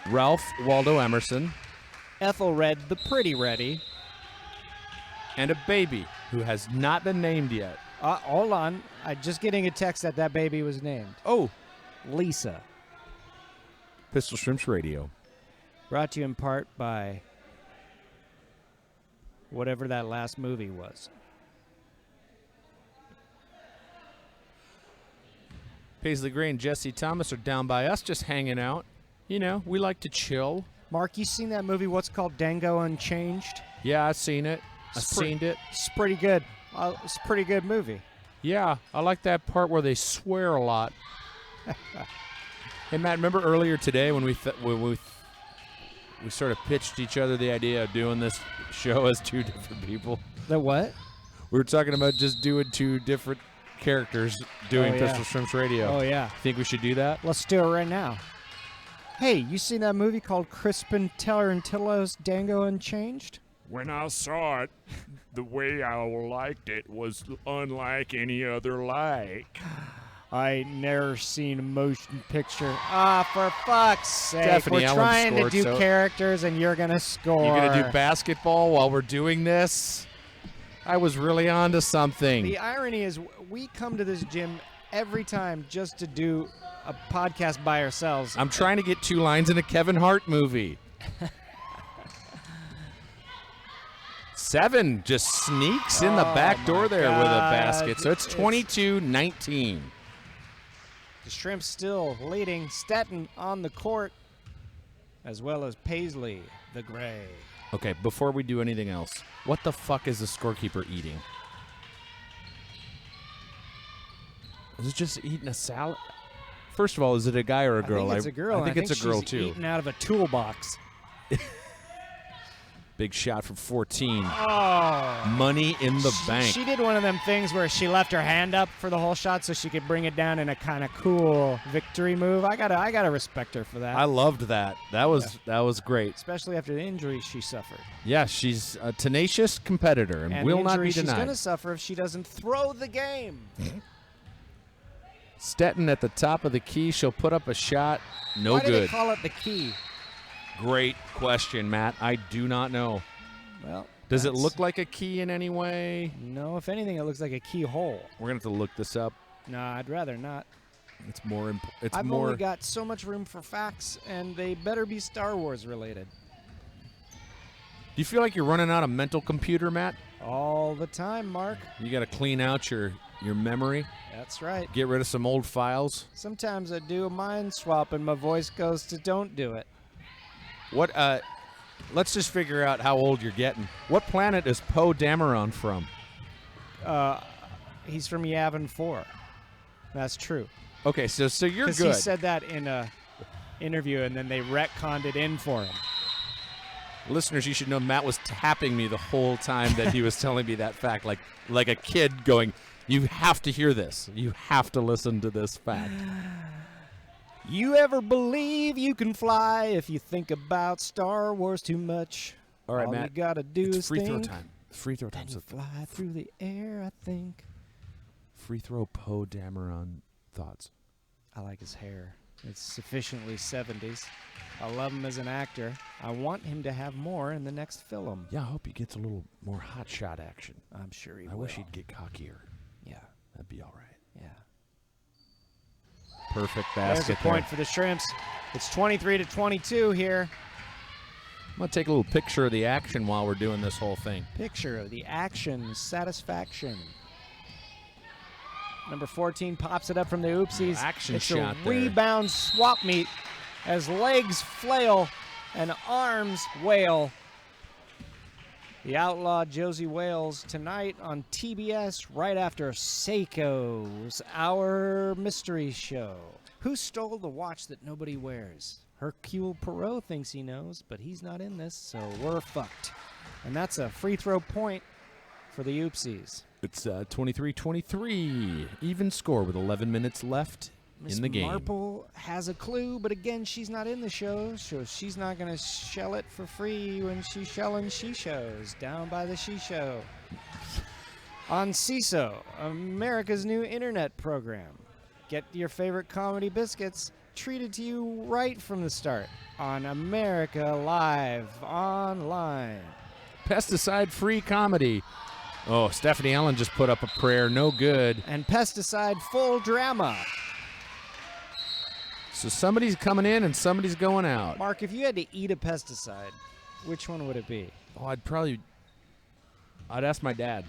Ralph Waldo Emerson, Ethelred the pretty ready. and a baby who has not been named yet. Hold on. I'm just getting a text that baby was named. Oh, Lisa. Pistol Shrimps Radio. Brought to you in part by whatever that last movie was. Paisley Gray and Jesse Thomas are down by us just hanging out. You know, we like to chill. Mark, you seen that movie, what's called Dango Unchanged? Yeah, I've seen it. I've seen it. It's pretty good. It's a pretty good movie. Yeah, I like that part where they swear a lot. Hey, Matt, remember earlier today when we sort of pitched each other the idea of doing this show as two different people? The what? We were talking about just doing two different characters doing Oh, yeah. Pistol Shrimps Radio. Oh, yeah. Think we should do that? Let's do it right now. Hey, you seen that movie called Crispin Tarantillo's Dango Unchanged? When I saw it, the way I liked it was unlike any other like. I ain't never seen a motion picture. For fuck's sake. Stephanie We're Allen trying to scored, do so- characters and you're going to score. You're going to do basketball while we're doing this? I was really onto something. The irony is we come to this gym every time just to do a podcast by ourselves. I'm trying to get 2 lines in a Kevin Hart movie. 7 just sneaks in the back door there with a basket. So it's 22-19. The Shrimps still leading. Stetton on the court, as well as Paisley, the Gray. Okay, before we do anything else, what the fuck is the scorekeeper eating? Is it just eating a salad? First of all, is it a guy or a girl? I think it's a girl. I think it's a girl, she's too. eating out of a toolbox. Big shot from 14. Oh. Money in the bank. She did one of them things where she left her hand up for the whole shot so she could bring it down in a kind of cool victory move. I gotta respect her for that. I loved that. That was great. Especially after the injury she suffered. Yeah, she's a tenacious competitor and will the not injury be she's denied. going to suffer if she doesn't throw the game. Stetton at the top of the key. She'll put up a shot. No Why do they good. call it the key? Great question, Matt. I do not know. Well, Does it look like a key in any way? No, if anything, it looks like a keyhole. We're going to have to look this up. No, I'd rather not. It's more. It's I've more. only got so much room for facts, and they better be Star Wars related. Do you feel like you're running out of mental computer, Matt? All the time, Mark. You got to clean out your memory. That's right. Get rid of some old files. Sometimes I do a mind swap, and my voice goes to don't do it. What? Let's just figure out how old you're getting. What planet is Poe Dameron from? He's from Yavin 4. That's true. Okay, so you're Because good. he said that in a interview, and then they retconned it in for him. Listeners, you should know Matt was tapping me the whole time that he was telling me that fact, like a kid going, "You have to hear this. You have to listen to this fact." You ever believe you can fly if you think about Star Wars too much? All right, All Matt. you gotta do It's is free throw think, time. Free throw time. and you fly through the air, I think. Free throw Poe Dameron thoughts. I like his hair. It's sufficiently 70s. I love him as an actor. I want him to have more in the next film. Yeah, I hope he gets a little more hot shot action. I'm sure he will. I wish he'd get cockier. Yeah, That'd be all right. yeah. Perfect There's basket a point there. for the Shrimps. It's 23-22 here. I'm going to take a little picture of the action while we're doing this whole thing. Picture of the action, satisfaction. Number 14 pops it up from the Oopsies. Action it's shot a there. rebound swap meet as legs flail and arms wail. The outlaw Josie Wales tonight on TBS right after Seiko's Our Mystery Show. Who stole the watch that nobody wears? Hercule Poirot thinks he knows, but he's not in this, so we're fucked. And that's a free throw point for the Oopsies. It's 23-23. Even score with 11 minutes left Miss in the game. Marple has a clue, but again, she's not in the show, so she's not going to shell it for free when she's shelling she shows down by the she show. On CISO, America's new internet program. Get your favorite comedy biscuits treated to you right from the start on America Live Online. Pesticide-free comedy. Oh, Stephanie Allen just put up a prayer. No good. And pesticide full drama. So somebody's coming in and somebody's going out. Mark, if you had to eat a pesticide, which one would it be? Oh, I'd ask my dad.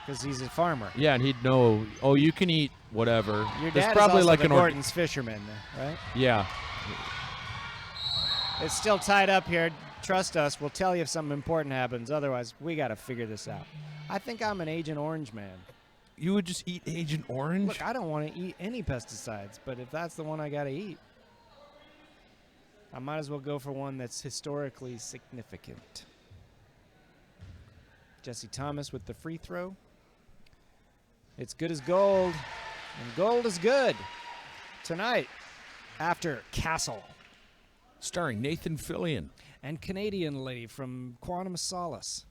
Because he's a farmer. Yeah, and he'd know, oh, you can eat whatever. Your There's dad probably is also like the an Gordon's fisherman, right? Yeah. It's still tied up here. Trust us. We'll tell you if something important happens. Otherwise, we got to figure this out. I think I'm an Agent Orange man. You would just eat Agent Orange? Look, I don't want to eat any pesticides, but if that's the one I got to eat, I might as well go for one that's historically significant. Jesse Thomas with the free throw. It's good as gold, and gold is good. Tonight, after Castle. Starring Nathan Fillion. And Canadian lady from Quantum of Solace.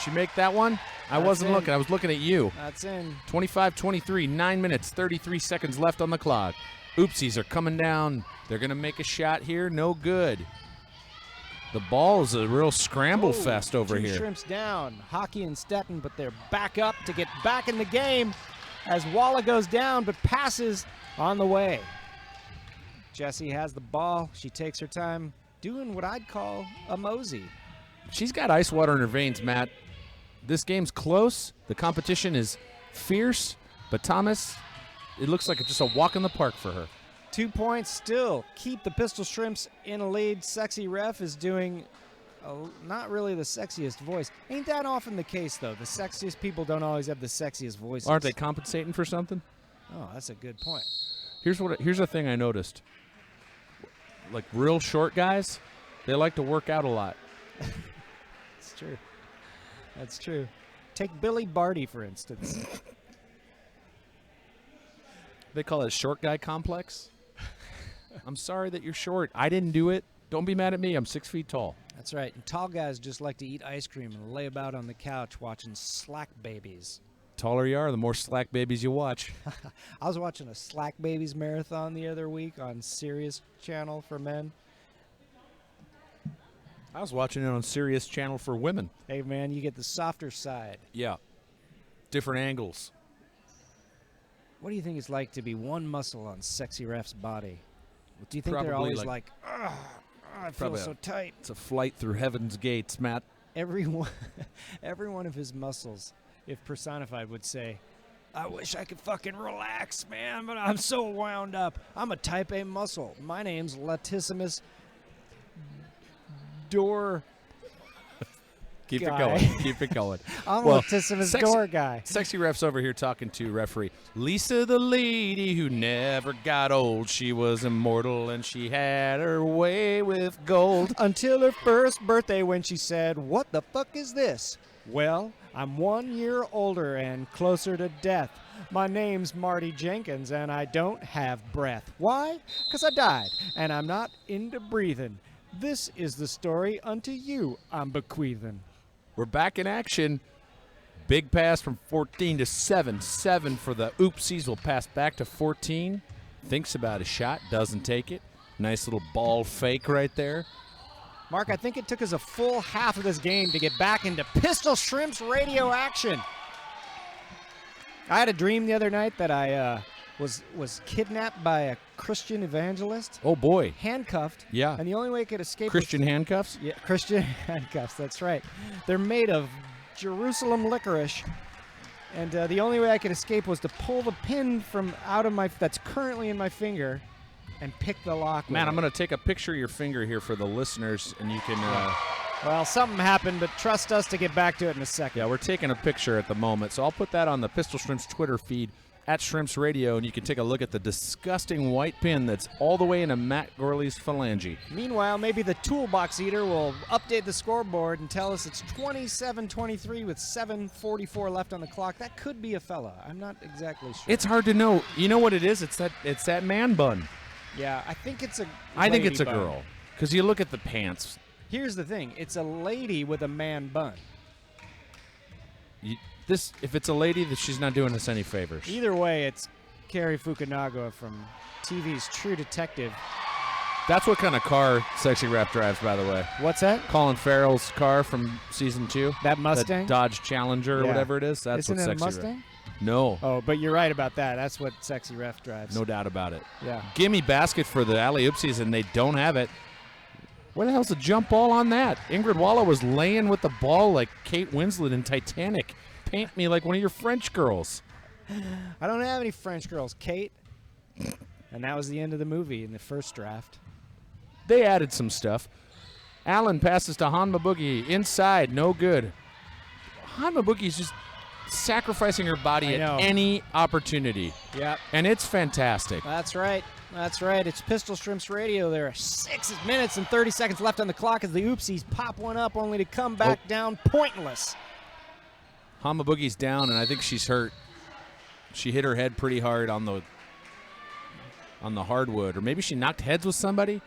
She make that one? I That's wasn't in. looking. I was looking at you. That's in. 25-23, 9 minutes, 33 seconds left on the clock. Oopsies are coming down. They're going to make a shot here. No good. The ball is a real scramble fest over two here. Shrimps down. Hockey and Stetton, but they're back up to get back in the game as Walla goes down, but passes on the way. Jessie has the ball. She takes her time doing what I'd call a mosey. She's got ice water in her veins, Matt. This game's close. The competition is fierce, but Thomas, it looks like it's just a walk in the park for her. 2 points still. Keep the Pistol Shrimps in a lead. Sexy Ref is doing not really the sexiest voice. Ain't that often the case, though? The sexiest people don't always have the sexiest voices. Aren't they compensating for something? Oh, that's a good point. Here's a thing I noticed. Like real short guys, they like to work out a lot. It's true. That's true. Take Billy Barty, for instance. They call it a short guy complex. I'm sorry that you're short. I didn't do it. Don't be mad at me. I'm 6 feet tall. That's right. And tall guys just like to eat ice cream and lay about on the couch watching Slack Babies. Taller you are, the more slack babies you watch. I was watching a Slack Babies marathon the other week on Sirius Channel for men. I was watching it on Sirius Channel for women. Hey, man, you get the softer side. Yeah. Different angles. What do you think it's like to be one muscle on Sexy Ref's body? Do you think they're probably always like, I feel Probably so tight? It's a flight through heaven's gates, Matt. Every one of his muscles, if personified, would say, I wish I could fucking relax, man, but I'm so wound up. I'm a type A muscle. My name's Latissimus Door. Keep Guy. it going. Keep it going. I'm Well, Latissimus sexy- Door guy. Sexy Ref's over here talking to referee Lisa, the lady who never got old. She was immortal and she had her way with gold. Until her first birthday when she said, what the fuck is this? Well, I'm 1 year older and closer to death. My name's Marty Jenkins and I don't have breath. Why? 'Cause I died and I'm not into breathing. This is the story unto you I'm bequeathing. We're back in action. Big pass from 14 to 7. 7 for the Oopsies. Will pass back to 14. Thinks about a shot. Doesn't take it. Nice little ball fake right there. Mark, I think it took us a full half of this game to get back into Pistol Shrimps radio action. I had a dream the other night that I was kidnapped by a Christian evangelist, Oh, boy. handcuffed. Yeah. And the only way I could escape Christian was, handcuffs? yeah, Christian handcuffs, that's right. They're made of Jerusalem licorice. And the only way I could escape was to pull the pin from out of my, that's currently in my finger, and pick the lock. Matt, with I'm it. going to take a picture of your finger here for the listeners, and you can... Well, something happened, but trust us to get back to it in a second. Yeah, we're taking a picture at the moment, so I'll put that on the Pistol Shrimps Twitter feed at Shrimps Radio, and you can take a look at the disgusting white pin that's all the way into Matt Gourley's phalange. Meanwhile, maybe the toolbox eater will update the scoreboard and tell us it's 27-23 with 7:44 left on the clock. That could be a fella. I'm not exactly sure. It's hard to know. You know what it is? It's that man bun. Yeah, I think it's a I think it's a lady bun. girl because you look at the pants. Here's the thing. It's a lady with a man bun. If it's a lady, that she's not doing us any favors. Either way, it's Cary Fukunaga from TV's True Detective. That's what kind of car Sexy Rep drives, by the way. What's that? Colin Farrell's car from season 2. That Mustang? That Dodge Challenger or Yeah. whatever it is. That's Isn't what it a Sexy Mustang? Rep. No. Oh, but you're right about that. That's what Sexy Ref drives. No doubt about it. Yeah. Gimme basket for the Alley Oopsies, and they don't have it. Where the hell's the jump ball on that? Ingrid Walla was laying with the ball like Kate Winslet in Titanic. Paint me like one of your French girls. I don't have any French girls, Kate. And that was the end of the movie in the first draft. They added some stuff. Allen passes to Hanma Boogie. Inside, no good. Hanma Boogie's just sacrificing her body I know. at any opportunity. Yep. And it's fantastic. That's right. That's right. It's Pistol Shrimps Radio. There are 6 minutes and 30 seconds left on the clock as the Oopsies pop one up, only to come back down pointless. Hanma Boogie's down, and I think she's hurt. She hit her head pretty hard on the hardwood, or maybe she knocked heads with somebody.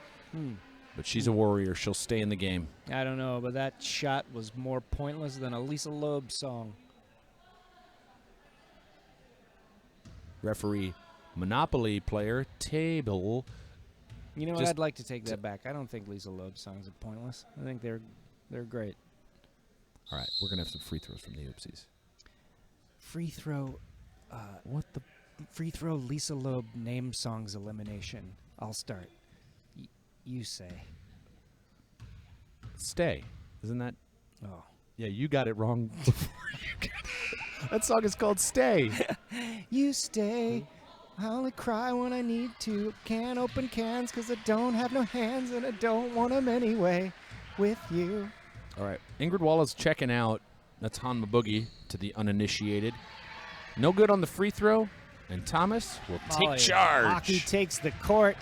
But she's a warrior. She'll stay in the game. I don't know, but that shot was more pointless than a Lisa Loeb song. Referee, Monopoly player, table. You know what? Just I'd like to take that back. I don't think Lisa Loeb songs are pointless. I think they're great. All right, we're going to have some free throws from the Oopsies. Free throw. What the free throw? Lisa Loeb name songs elimination. I'll start. You say. Stay. Isn't that? Oh. Yeah, you got it wrong before you got it. That song is called Stay. You stay. I only cry when I need to. Can't open cans because I don't have no hands and I don't want them anyway. With you. All right, Ingrid Walla's checking out. That's Hanma Boogie to the uninitiated. No good on the free throw, and Thomas will take Molly charge. Hockey takes the court.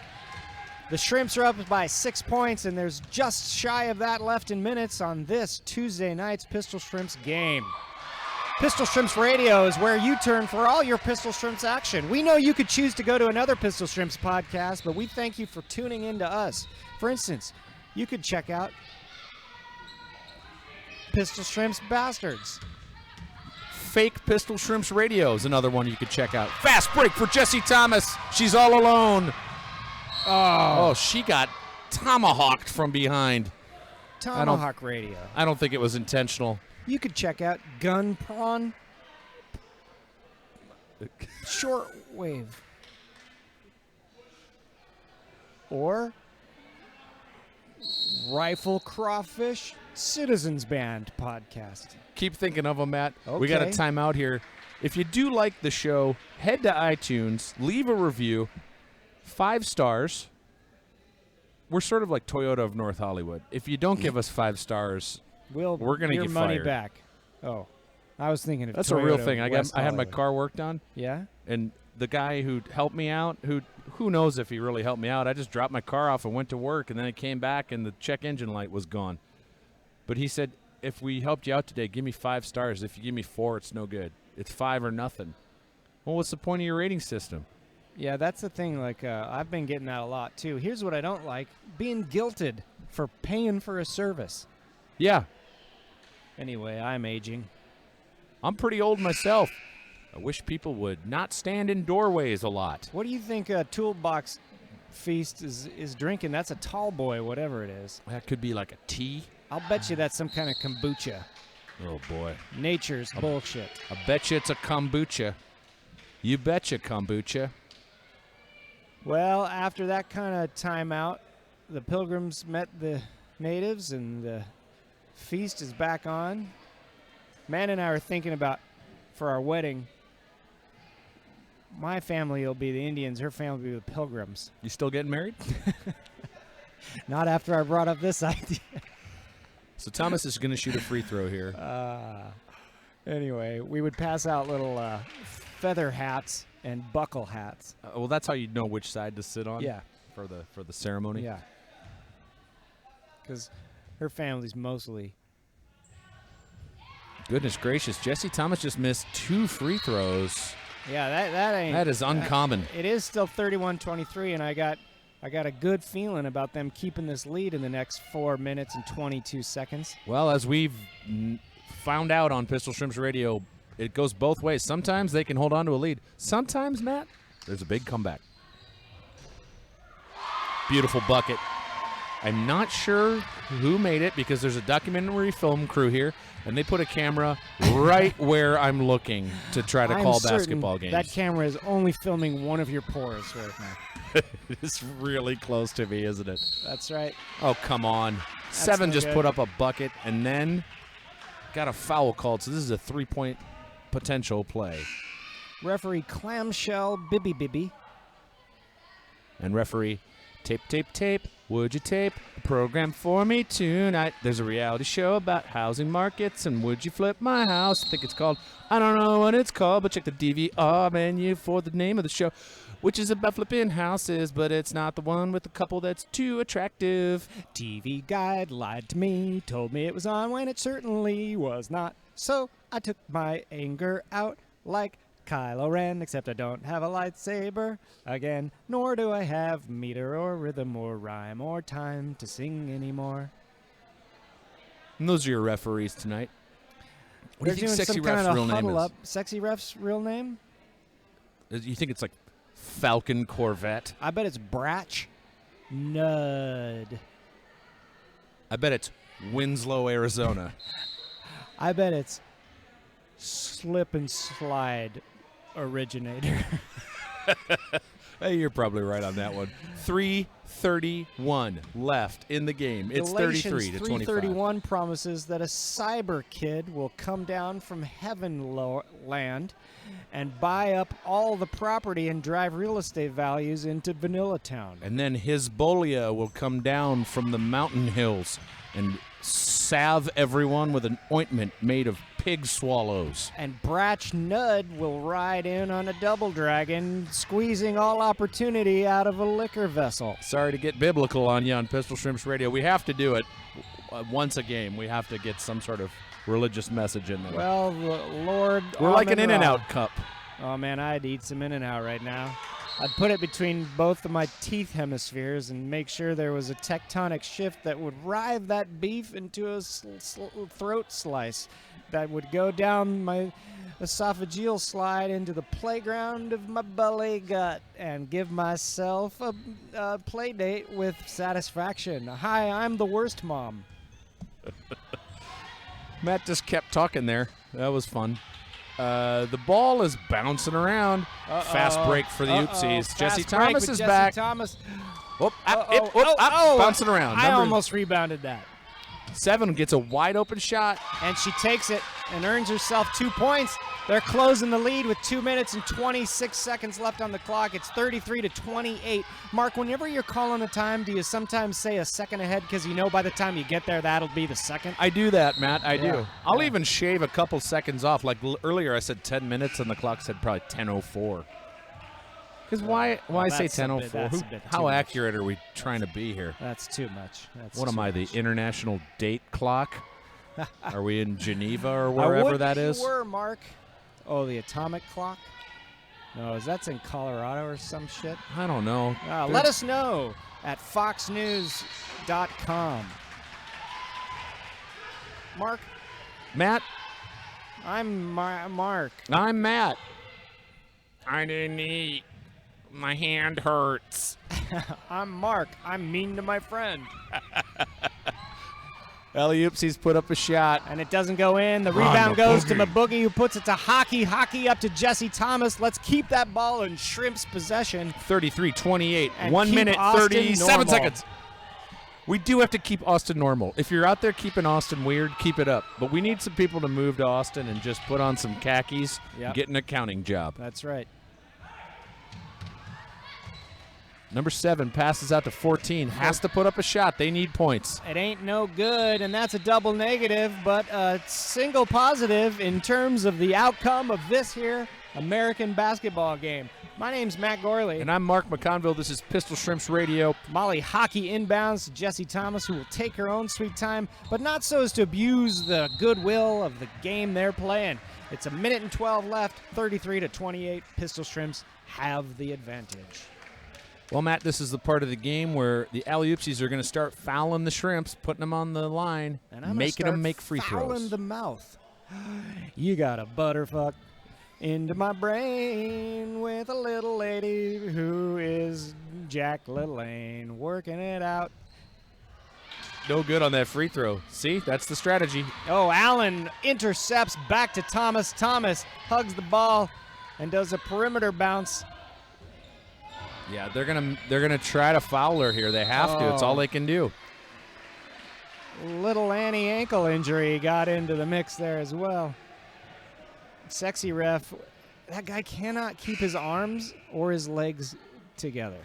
The Shrimps are up by 6 points, and there's just shy of that left in minutes on this Tuesday night's Pistol Shrimps game. Pistol Shrimps Radio is where you turn for all your Pistol Shrimps action. We know you could choose to go to another Pistol Shrimps podcast, but we thank you for tuning in to us. For instance, you could check out Pistol Shrimps Bastards. Fake Pistol Shrimps Radio is another one you could check out. Fast break for Jesse Thomas. She's all alone. Oh, she got tomahawked from behind. Tomahawk Radio. I don't think it was intentional. You could check out Gun Prawn Shortwave. Or Rifle Crawfish Citizens Band podcast. Keep thinking of them, Matt. We got a Okay. timeout here. If you do like the show, head to iTunes, leave a review. 5 stars. We're sort of like Toyota of North Hollywood. If you don't give us 5 stars, We're gonna your get money fired. back. Oh, I was thinking of that's Toyota a real thing. of I West had my Hollywood. car worked on, Yeah. and the guy who helped me out, who knows if he really helped me out. I just dropped my car off and went to work, and then I came back and the check engine light was gone. But he said, if we helped you out today, give me 5 stars. If you give me 4, it's no good. It's 5 or nothing. Well, what's the point of your rating system? Yeah, that's the thing. Like, I've been getting that a lot too. Here's what I don't like: being guilted for paying for a service. Yeah, Anyway, I'm aging. I'm pretty old myself. I wish people would not stand in doorways a lot. What do you think Toolbox Feast is drinking? That's a tall boy, whatever it is. That could be like a tea. I'll bet you that's some kind of kombucha. Oh, boy. Nature's bullshit. I bet you it's a kombucha. You betcha kombucha. Well, after that kind of timeout, the Pilgrims met the natives, and the feast is back on. Man and I are thinking about, for our wedding, my family will be the Indians, her family will be the Pilgrims. You still getting married? Not after I brought up this idea. So Thomas is going to shoot a free throw here. Anyway, we would pass out little feather hats and buckle hats. Well, that's how you know which side to sit on. Yeah. For the ceremony. Yeah. Because her family's mostly. Goodness gracious, Jesse Thomas just missed 2 free throws. Yeah, that ain't. That is uncommon. It is still 31-23, and I got a good feeling about them keeping this lead in the next 4 minutes and 22 seconds. Well, as we've found out on Pistol Shrimps Radio, it goes both ways. Sometimes they can hold on to a lead. Sometimes, Matt, there's a big comeback. Beautiful bucket. I'm not sure who made it because there's a documentary film crew here, and they put a camera right where I'm looking to try to call basketball games. That camera is only filming one of your pores right now. It's really close to me, isn't it? That's right. Oh, come on. 7 no just good. put up a bucket and then got a foul called, so this is a 3-point potential play. Referee Clamshell Bibby. And referee, tape, would you tape a program for me tonight? There's a reality show about housing markets, and would you flip my house? I think it's called, I don't know what it's called, but check the DVR menu for the name of the show, which is about flipping houses, but it's not the one with the couple that's too attractive. TV guide lied to me, told me it was on when it certainly was not. So I took my anger out like Kylo Ren, except I don't have a lightsaber again, nor do I have meter or rhythm or rhyme or time to sing anymore. And those are your referees tonight. What They're do you doing think Sexy some kind Ref's of real name huddle is? up. Sexy Ref's real name? You think it's like Falcon Corvette? I bet it's Bratch Nud. I bet it's Winslow, Arizona. I bet it's Slip and Slide Originator. Hey, you're probably right on that one. 3:31 left in the game. It's 33-25. 331 promises that a cyber kid will come down from heaven land and buy up all the property and drive real estate values into Vanilla Town. And then Hezbollah will come down from the mountain hills and salve everyone with an ointment made of pig swallows. And Bratch Nud will ride in on a double dragon, squeezing all opportunity out of a liquor vessel. Sorry to get biblical on you on Pistol Shrimps Radio. We have to do it once a game. We have to get some sort of religious message in there. Well, the Lord... We're like an Amen-Ra. In-N-Out cup. Oh, man, I'd eat some In-N-Out right now. I'd put it between both of my teeth hemispheres and make sure there was a tectonic shift that would rive that beef into a throat slice that would go down my esophageal slide into the playground of my belly gut and give myself a play date with satisfaction. Hi, I'm the worst mom. Matt just kept talking there. That was fun. The ball is bouncing around. Fast break for the Oopsies. Jesse Thomas is back. Thomas. Bouncing around. I almost rebounded that. 7 gets a wide open shot. And she takes it and earns herself 2 points. They're closing the lead with 2 minutes and 26 seconds left on the clock. It's 33-28. Mark, whenever you're calling the time, do you sometimes say a second ahead because you know by the time you get there that'll be the second? I do that, Matt. I do. Yeah. I'll even shave a couple seconds off. Like earlier I said 10 minutes and the clock said probably 10:04. Because why say that's a bit- 10:04? that's a bit too How much. accurate are we trying to be here? That's too much. What am I, the international date clock? Are we in Geneva or I wherever wish that you is? were, Mark. Oh, the atomic clock? No, that's in Colorado or some shit. I don't know. Let us know at foxnews.com. Mark, Matt, I'm Mark. I'm Matt. I didn't eat. My hand hurts. I'm Mark. I'm mean to my friend. Alley Oopsies put up a shot. And it doesn't go in. The On rebound the goes to boogie. Maboogie, who puts it to Hockey. Hockey up to Jesse Thomas. Let's keep that ball in Shrimp's possession. 33-28. And 1 keep minute, Austin 37 normal. seconds. We do have to keep Austin normal. If you're out there keeping Austin weird, keep it up. But we need some people to move to Austin and just put on some khakis Yep. and get an accounting job. That's right. Number 7 passes out to 14. Has to put up a shot. They need points. It ain't no good, and that's a double negative, but a single positive in terms of the outcome of this here American basketball game. My name's Matt Gourley. And I'm Mark McConville. This is Pistol Shrimps Radio. Molly Hockey inbounds to Jessie Thomas, who will take her own sweet time, but not so as to abuse the goodwill of the game they're playing. It's 1:12 left, 33-28. Pistol Shrimps have the advantage. Well, Matt, this is the part of the game where the Alley Oopsies are going to start fouling the Shrimps, putting them on the line, And I'm making them make free fouling throws. the mouth. You got a butterfuck into my brain with a little lady who is Jack LaLanne working it out. No good on that free throw. See, that's the strategy. Oh, Allen intercepts back to Thomas. Thomas hugs the ball and does a perimeter bounce. Yeah, they're gonna try to foul her here. They have to. It's all they can do. Little Annie ankle injury got into the mix there as well. Sexy ref. That guy cannot keep his arms or his legs together.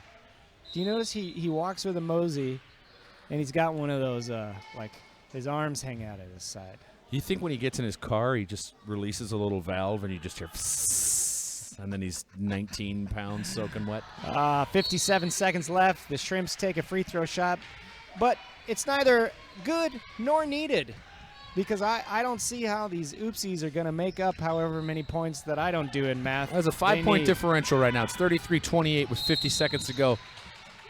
Do you notice he walks with a mosey, and he's got one of those, like, his arms hang out at his side. You think when he gets in his car, he just releases a little valve and you just hear psss, and then he's 19 pounds soaking wet? 57 seconds left. The Shrimps take a free throw shot, but it's neither good nor needed because I don't see how these oopsies are going to make up however many points that I don't do in math. There's a 5-point differential right now. It's 33-28 with 50 seconds to go.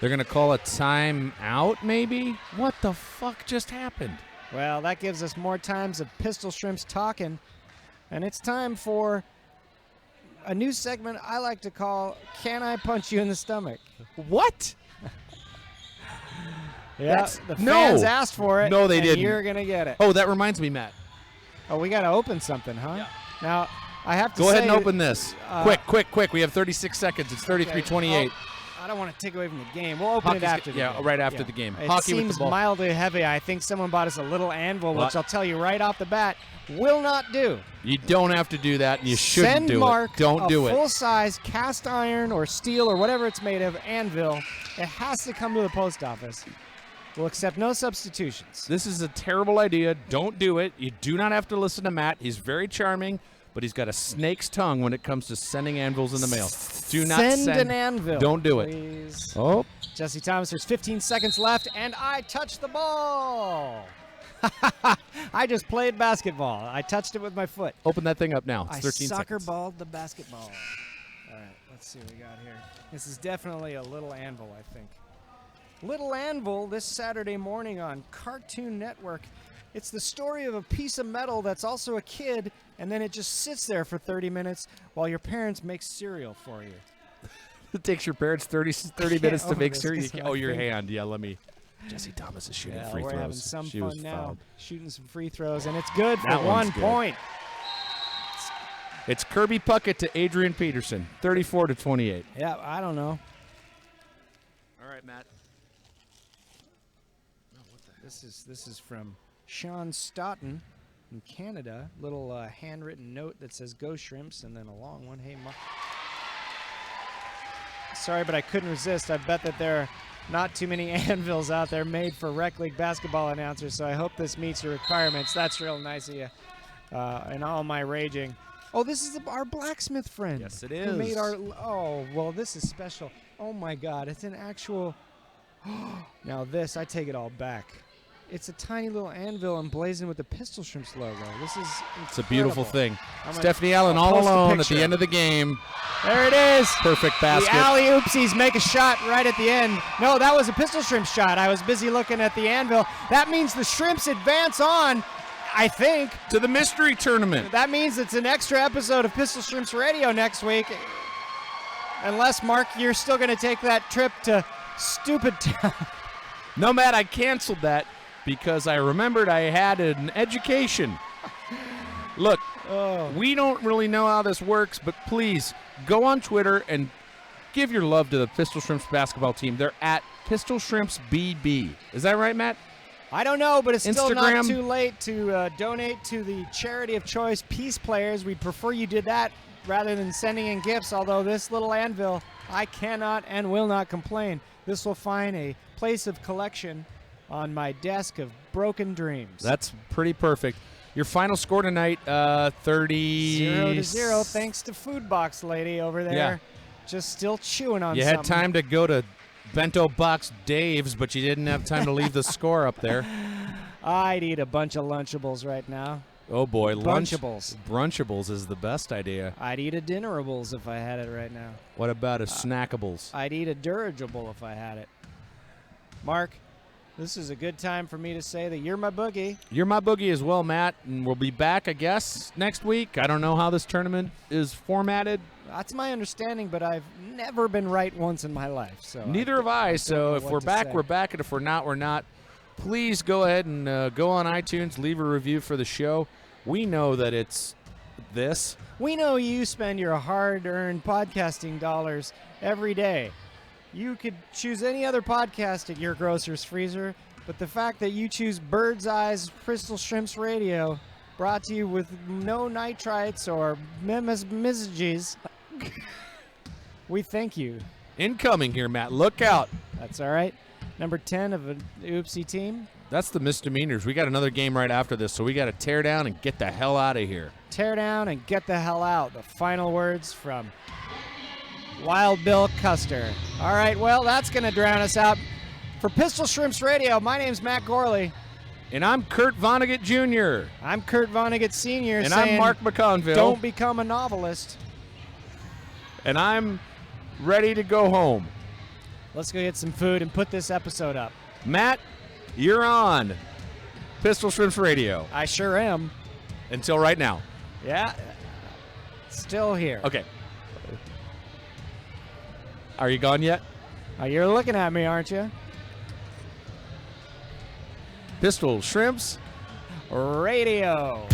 They're going to call a timeout, maybe? What the fuck just happened? Well, that gives us more times of Pistol Shrimps talking, and it's time for a new segment I like to call Can I Punch You in the Stomach? What? Yeah, the fans asked for it. No, they and didn't. You're going to get it. Oh, that reminds me, Matt. Oh, we got to open something, huh? Yeah. Now, I have to Go say, ahead and open this. Quick. We have 36 seconds. It's 33-28. Oh, I don't want to take away from the game. We'll open it after the game. Yeah, right after the game. It Hockey with seems the ball. mildly heavy. I think someone bought us a little anvil, What? which I'll tell you right off the bat, will not do. You don't have to do that, and you shouldn't Send do Mark it. Don't do a it. full-size cast iron or steel or whatever it's made of anvil. It has to come to the post office. We'll accept no substitutions. This is a terrible idea. Don't do it. You do not have to listen to Matt. He's very charming, but he's got a snake's tongue when it comes to sending anvils in the mail. Do not send an anvil. Don't do it. Please. Oh, Jessie Thomas, there's 15 seconds left, and I touched the ball. I just played basketball. I touched it with my foot. open that thing up now. It's I 13 soccer seconds. balled the basketball. All right, let's see what we got here. This is definitely a little anvil, I think. Little Anvil this Saturday morning on Cartoon Network. It's the story of a piece of metal that's also a kid, and then it just sits there for 30 minutes while your parents make cereal for you. It takes your parents 30 minutes to open make this sure you 'cause can. my Oh, your finger- hand. Yeah, let me. Jessie Thomas is shooting Yeah, free we're throws. having some She was fun now, fouled. shooting some free throws, and it's good for That one's 1 good. point. It's Kirby Puckett to Adrian Peterson, 34-28. Yeah, I don't know. All right, Matt. This is from Sean Stoughton in Canada. Little handwritten note that says "Go Shrimps" and then a long one. Hey, sorry, but I couldn't resist. I bet that there are not too many anvils out there made for rec league basketball announcers. So I hope this meets your requirements. That's real nice of you. And all my raging. Oh, this is our blacksmith friend. Yes, it Who made is. our? Oh, well, this is special. Oh my God, it's an actual. Now this, I take it all back. It's a tiny little anvil emblazoned with the Pistol Shrimps logo. This is It's a beautiful incredible. thing. I'm gonna- Stephanie Allen I'll all post a alone at picture. the end of the game. There it is. Perfect basket. The Alley Oopsies make a shot right at the end. No, that was a Pistol Shrimp shot. I was busy looking at the anvil. That means the Shrimps advance on, I think. To the mystery tournament. That means it's an extra episode of Pistol Shrimps Radio next week. Unless, Mark, you're still going to take that trip to Stupid Town. No, Matt, I canceled that because I remembered I had an education. Look, we don't really know how this works, but please go on Twitter and give your love to the Pistol Shrimps basketball team. They're at Pistol Shrimps BB. Is that right, Matt? I don't know, but it's still not Instagram. too late to donate to the charity of choice, Peace Players. We'd prefer you did that rather than sending in gifts, although this little anvil, I cannot and will not complain. This will find a place of collection on my desk of broken dreams. That's pretty perfect. Your final score tonight, 30. 0-0, thanks to Food Box Lady over there. Yeah. Just still chewing on You something. had time to go to Bento Box Dave's, but you didn't have time to leave the score up there. I'd eat a bunch of Lunchables right now. Oh, boy. Brunchables. Brunchables is the best idea. I'd eat a Dinnerables if I had it right now. What about a Snackables? I'd eat a Dirigible if I had it. Mark, this is a good time for me to say that you're my boogie. You're my boogie as well, Matt, and we'll be back, I guess, next week. I don't know how this tournament is formatted. That's my understanding, but I've never been right once in my life. So Neither have I, so know if what we're to back, say. we're back, and if we're not, we're not. Please go ahead and go on iTunes, leave a review for the show. We know that it's this. We know you spend your hard-earned podcasting dollars every day. You could choose any other podcast at your grocer's freezer, but the fact that you choose Bird's Eyes Crystal Shrimps Radio, brought to you with no nitrites or messages, we thank you. Incoming here, Matt. Look out. That's all right. Number 10 of an Oopsie team. That's the misdemeanors. We got another game right after this, so we got to tear down and get the hell out of here. Tear down and get the hell out. The final words from Wild Bill Custer. All right, well, that's going to drown us out. For Pistol Shrimps Radio, my name's Matt Gourley. And I'm Kurt Vonnegut Jr. I'm Kurt Vonnegut Sr. And saying, I'm Mark McConville. don't become a novelist. And I'm ready to go home. Let's go get some food and put this episode up. Matt, you're on Pistol Shrimps Radio. I sure am. Until right now. Yeah, still here. Okay. Are you gone yet? Oh, you're looking at me, aren't you? Pistol Shrimps Radio.